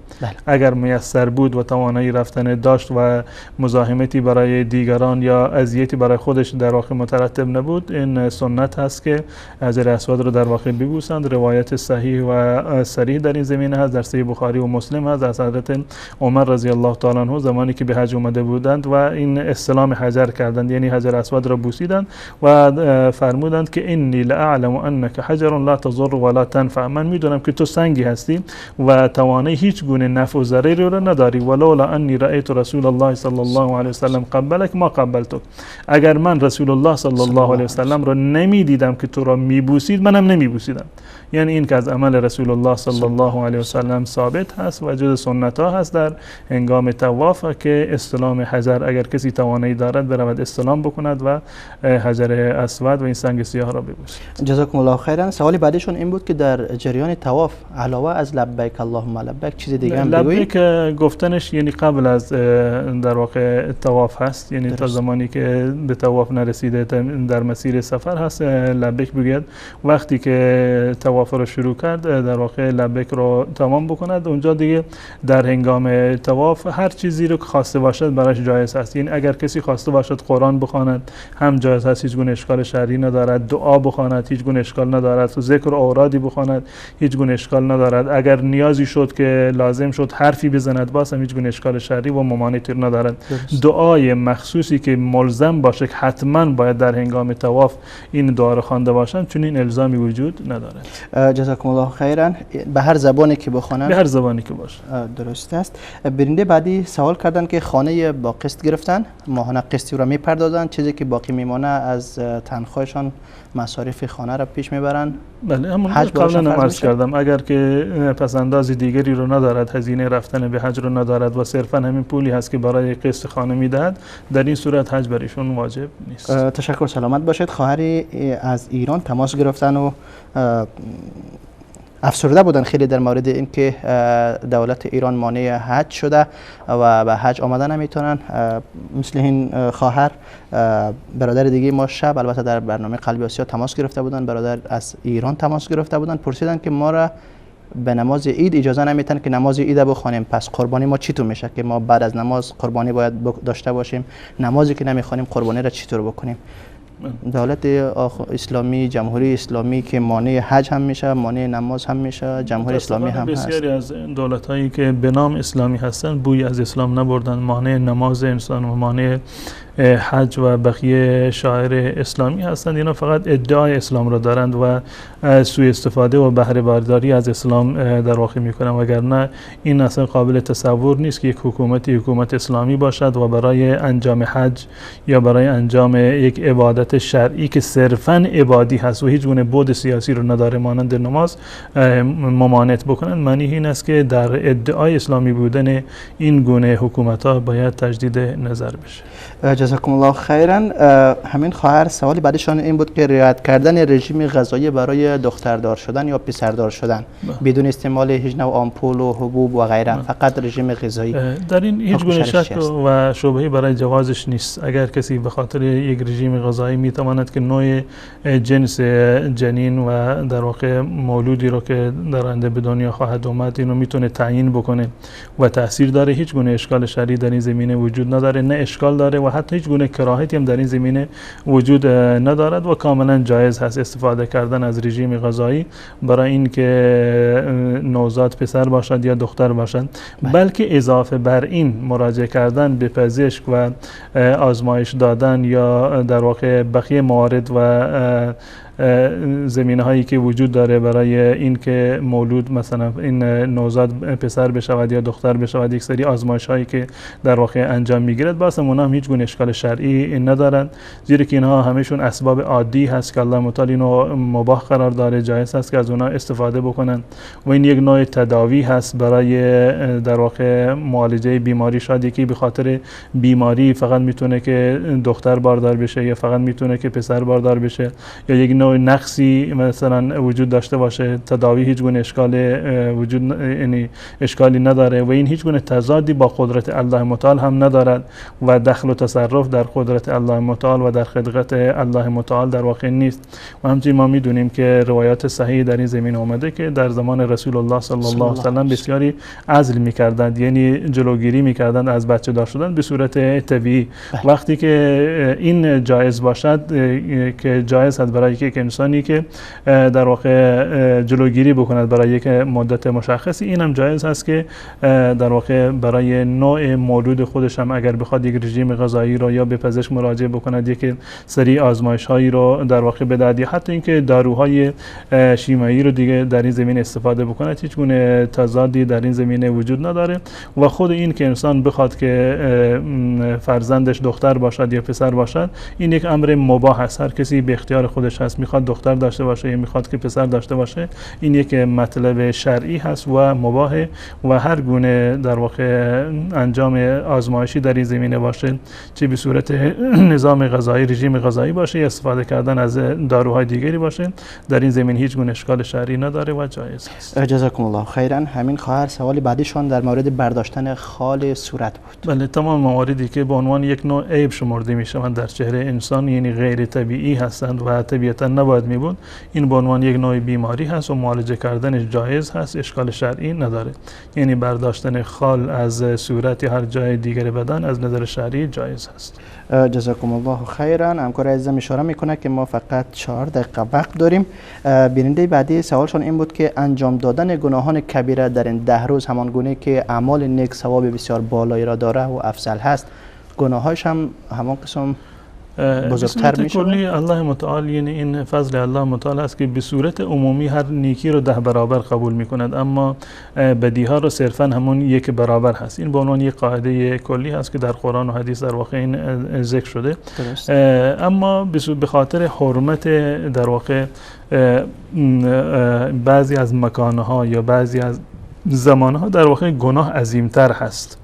اگر میسر بود و توانایی رفتن داشت و مزاحمتی برای دیگران یا اذیتی برای خودش در واقع مترتب نبود، این سنت هست که حجر اسود رو در واقع ببوسند. روایت صحیح و صریح در این زمینه هست، در صحیح بخاری و مسلم هست از حضرت عمر رضی الله تعالی عنه زمانی که به حج اومده بودند و این استلام حجر کردند، یعنی حجر اسود را بوسیدند و فرمودند که انی لاعلم انک حجر لا تضر ولا تنفع، من میدونم که تو سنگی هستی و توانایی هیچ گونه نفع و ضرری رو نداری، ولولا انی رأیت رسول الله صلی الله علیه و سلم قبلک ما قبلتک، اگر من رسول الله صلی الله علیه و سلم رو نمیدیدم که تو را میبوسید منم نمیبوسیدم. یعنی این که از عمل رسول الله صلی الله علیه و سلم ثابت هست و جز سنت ها هست در هنگام طواف که استلام حجر، اگر کسی توانایی دارد برود استلام بکند و حجر اسود و این سنگ سیاه را ببوسید. جزاکم الله خیرا. سوالی بعدیشون این بود که در جریان طواف علاوه از لبیک اللهم لبیک چیز دیگه هم بگویید؟ لبیک گفتنش یعنی قبل از در واقع طواف هست، یعنی تا زمانی که به طواف نرسیده در مسیر سفر هست لبیک بگوید. وقتی که طواف رو شروع کرد در واقع لبیک رو تمام بکند، اونجا دیگه در هنگام طواف هر چیزی رو که خواسته باشد براش جایز است. یعنی اگر کسی خواسته باشد قرآن بخواند هم جایز است، هیچ گونه اشکال شرعی ندارد. دعا بخواند هیچ گونه اشکال ندارد. ذکر و اورادی بخواند هیچ گونه اشکال ندارد. اگر نیازی شد که لازم شد حرفی بزند باز هم هیچ گونه اشکال شرعی و ممانعتی ندارد. دعای مخصوصی که ملزم باشه که حتما باید در هنگام طواف این دعا رو خوانده باشند چون این الزامی وجود ندارد. جزاکم الله خیرا. به هر زبانی که بخوانند؟ به هر زبانی که باشه. درست است. برنده بعدی سوال کردن که خانه با قسط گرفتن، ماهانه قسطی رو میپردازن، چیزی که باقی میمانه از تنخواهشان مصارف خانه را پیش میبرن بله، همون قبلا هم عرض کردم اگر که پسنداز دیگری رو ندارد، هزینه رفتن به حج رو ندارد و صرفا همین پولی هست که برای قسط خانه میدهد، در این صورت حج بر ایشون واجب نیست. تشکر، سلامت باشید. خواهری از ایران تماس گرفتن و افسرده بودن خیلی در مورد اینکه دولت ایران مانع حج شده و به حج آمدن نمیتونن. مثل این خواهر برادر دیگه ما شب البته در برنامه قلب آسیا تماس گرفته بودن، برادر از ایران تماس گرفته بودن، پرسیدن که ما را به نماز عید اجازه نمیتن که نماز عید بخوانیم، پس قربانی ما چطور میشه که ما بعد از نماز قربانی باید داشته باشیم، نمازی که نمیخوانیم قربانی را چطور بکنیم؟ دولت اسلامی، جمهوری اسلامی که مانع حج هم میشه، مانع نماز هم میشه، جمهوری اسلامی هم هست. بسیاری از دولت هایی که به نام اسلامی هستند بوی از اسلام نبردن، مانع نماز انسان و مانع حج و بقیه شاعر اسلامی هستند. اینا فقط ادعای اسلام را دارند و سوء استفاده و بهره برداری از اسلام در واقع میکنند، وگرنه این اصلا قابل تصور نیست که یک حکومت اسلامی باشد و برای انجام حج یا برای انجام یک عبادت شرعی که صرفاً عبادی هست و هیچ گونه بعد سیاسی رو نداره مانند نماز ممانعت بکنند. معنی این است که در ادعای اسلامی بودن این گونه حکومت ها باید تجدید نظر بشه. جزاکم الله خیرا. همین خواهر سوالی بعدشان این بود که رعایت کردن رژیم غذایی برای دختردار شدن یا پسردار شدن بدون استعمال هیچ نوع آمپول و حبوب و غیره، فقط رژیم غذایی، در این هیچ گونه شک و شبهه‌ای برای جوازش نیست. اگر کسی به خاطر یک رژیم غذایی میتواند که نوع جنس جنین و در واقع مولودی رو که در آینده به دنیا خواهد اومد اینو میتونه تعیین بکنه و تاثیر داره، هیچ گونه اشکال شرعی در این زمینه وجود نداره، نه اشکال داره و حتی هیچ گونه کراهتی هم در این زمینه وجود ندارد و کاملا جایز هست استفاده کردن از رژیم غذایی برای اینکه نوزاد پسر باشد یا دختر باشد. بلکه اضافه بر این مراجعه کردن به پزشک و آزمایش دادن یا در واقع بقیه موارد و زمینه هایی که وجود داره برای اینکه مولود مثلا این نوزاد پسر بشود یا دختر بشود، یک سری آزمایش هایی که در واقع انجام میگیرد، واسه اونا هم هیچ گونه اشکال شرعی ندارند، زیرا که اینها همشون اسباب عادی هست که الله متعالی اینو مباح قرار داره، جایز هست که از اونا استفاده بکنن و این یک نوع تداوی هست برای در واقع معالجه بیماری. شاید یکی به خاطر بیماری فقط میتونه که دختر باردار بشه یا فقط میتونه که پسر باردار بشه یا یک نوع نقصی مثلا وجود داشته باشه، تداوی هیچ گونه اشکالی نداره و این هیچ گونه تضادی با قدرت الله متعال هم ندارد و دخل و تصرف در قدرت الله متعال و در خلقت الله متعال در واقع نیست. و همچنین ما میدونیم که روایات صحیح در این زمین آمده که در زمان رسول الله صلی الله علیه و سلم بسیاری عزل میکردند، یعنی جلوگیری میکردند از بچه دار شدن به صورت طبیعی. وقتی که این جایز باشد که جایز هست برای یک انسانی که در واقع جلوگیری بکند برای یک مدت مشخصی، این هم جایز هست که در واقع برای نوع مولود خودش هم اگر بخواد یک رژیم غذایی رو یا به پزشک مراجعه بکند، یک سری آزمایش هایی رو در واقع بدهد یا حتی اینکه داروهای شیمیایی رو دیگه در این زمینه استفاده بکند، هیچ گونه تضادی در این زمینه وجود نداره. و خود این که انسان بخواد که فرزندش دختر باشد یا پسر باشد، این یک امر مباح است، هر کسی به اختیار خودش هست، میخواد دختر داشته باشه یا میخواد که پسر داشته باشه، این یک مطلب شرعی هست و مباح و هر گونه در واقع انجام آزمایشی در این زمینه باشه، چه به صورت نظام غذایی، رژیم غذایی باشه یا استفاده کردن از داروهای دیگری باشه، در این زمینه هیچ گونه اشکال شرعی نداره و جایز است. جزاکم الله خیرا. همین خواهر سوال بعدیشان در مورد برداشتن خال صورت بود. بله، تمام مواردی که به عنوان یک نوع عیب شمرده میشوند در چهره انسان، یعنی غیر طبیعی هستند و طبیعتا نباید میبود، این به عنوان یک نوع بیماری هست و معالجه کردنش جایز هست، اشکال شرعی نداره. یعنی برداشتن خال از صورت یا هر جای دیگر بدن از نظر شرعی جایز هست. جزاکم الله خیرا. همکار عزیزم اشاره میکنه که ما فقط 4 دقیقه وقت داریم. بیننده بعدی سوالشون این بود که انجام دادن گناهان کبیره در این 10 روز همان گونه که اعمال نیک ثواب بسیار بالایی را داره و افضل هست، گناهاش هم همان قسم بزرگتر می شود؟ کلی الله متعال، یعنی این فضل الله متعال است که به صورت عمومی هر نیکی رو 10 برابر قبول می کند، اما بدیها رو صرفا همون 1 برابر هست. این به عنوان یک قاعده کلی هست که در قرآن و حدیث در واقع این ذکر شده. اما به خاطر حرمت در واقع بعضی از مکانها یا بعضی از زمانها در واقع گناه عظیمتر هست.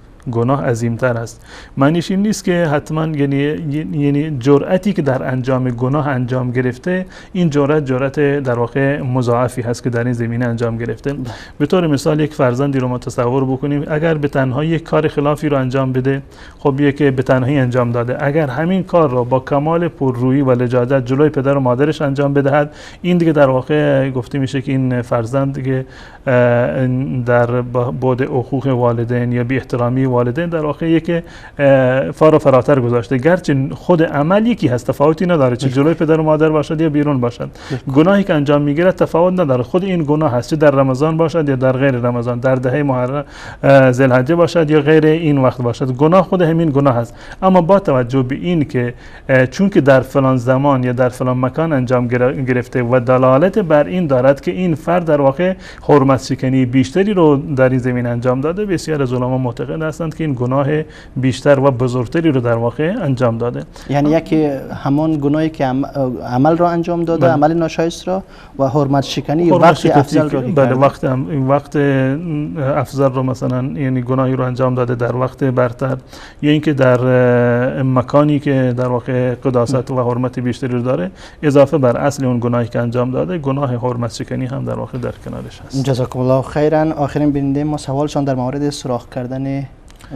معنیش این نیست که حتما یعنی جرأتی که در انجام گناه انجام گرفته، این جرأت در واقع مضاعفی هست که در این زمینه انجام گرفته. به طور مثال یک فرزندی رو ما تصور بکنیم، اگر به تنهایی یک کار خلافی رو انجام بده، خب یک به تنهایی انجام داده، اگر همین کار رو با کمال پررویی و لجاجت جلوی پدر و مادرش انجام بدهد، این دیگه در واقع گفته میشه که این فرزند دیگه در بعد حقوق والدین یا بی احترامی والدین در واقع یک فراتر گذاشته، گرچه خود عمل یکی هست، تفاوتی نداره، چه جلوی پدر و مادر باشد یا بیرون باشد. گناهی که انجام میگیره تفاوت نداره، خود این گناه هست، چه در رمضان باشد یا در غیر رمضان، در دهه محرم ذوالحجه باشد یا غیر این وقت باشد، گناه خود همین گناه هست. اما با توجه به این که چون که در فلان زمان یا در فلان مکان انجام گرفته و دلالت بر این دارد که این فرد در واقع حرمت شکنی بیشتری رو در این زمین انجام داده، بسیار از علما معتقد هستند که این گناه بیشتر و بزرگتری رو در واقع انجام داده. یعنی یکی همون گناهی که عمل رو انجام داده، عمل ناشایست را، و حرمت شکنی وقت افضل رو بله، وقت افضل رو مثلا، یعنی گناهی رو انجام داده در وقت برتر، یا اینکه در مکانی که در واقع قداست و حرمت بیشتری رو داره، اضافه بر اصل اون گناهی که انجام داده، گناه حرمت شکنی هم در واقع در کنارش هست. جزاکم الله خیرا. آخرین بیننده ما سوالشان در مورد سوراخ کردن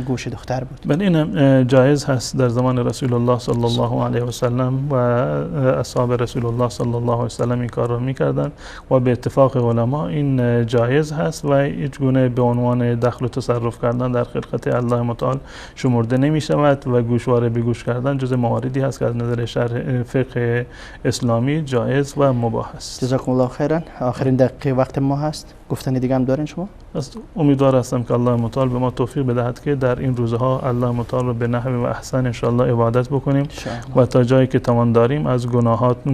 گوش دختر بود. بله، این جایز هست در زمان رسول الله صلی الله علیه و سلم و اصحاب رسول الله صلی الله علیه و سلم این کار رو میکردن و به اتفاق علما این جایز هست و هیچ گونه به عنوان دخل و تصرف کردن در خلقت الله متعال شمرده نمی شود و گوشواره به گوش کردن جز مواردی هست که از نظر شرع فقه اسلامی جایز و مباح است. جزاکم الله خیرا. آخرین دقیقه وقت ما هست، گفتن دیگه هم دارین شما؟ امیدوار هستم که الله متعال به ما توفیق بدهد که در این روزها الله متعال رو به نحو و احسن ان شاء الله عبادت بکنیم و تا جایی که توان داریم از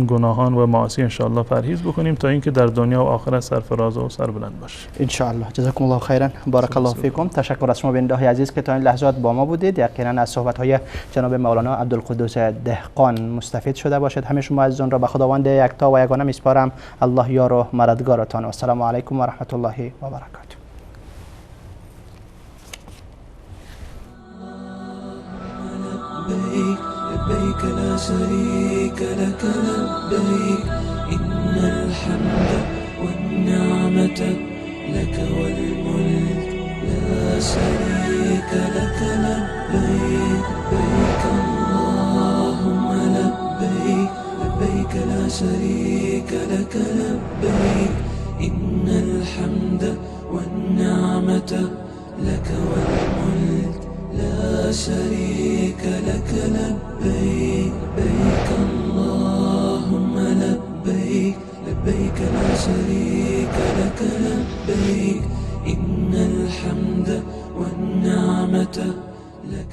گناهان و معاصی ان شاء الله پرهیز بکنیم تا اینکه در دنیا و آخرت سرفراز و سربلند باشیم ان شاء الله. جزاکم الله خیرا. بارک الله فیکم. تشکر از شما بیننده های عزیز که تا این لحظات با ما بودید. یقینا از صحبت های جناب مولانا عبدالقدوس دهقان مستفید شده باشید. همه شما عزیزان را به خداوند یکتا و یگانه میسپارم. الله یار و مددگارتان. و السلام علیکم و رحمت الله و برکاته. لبيك لا شريك لك لبيك إن الحمد والنعمة لك والملك لا شريك لك لبيك لبيك اللهم لبيك لبيك لا شريك لك لبيك إن الحمد والنعمة لك والملك لا شريك لك لبيك لبيك اللهم لبيك لبيك لا شريك لك لبيك إن الحمد والنعمة لك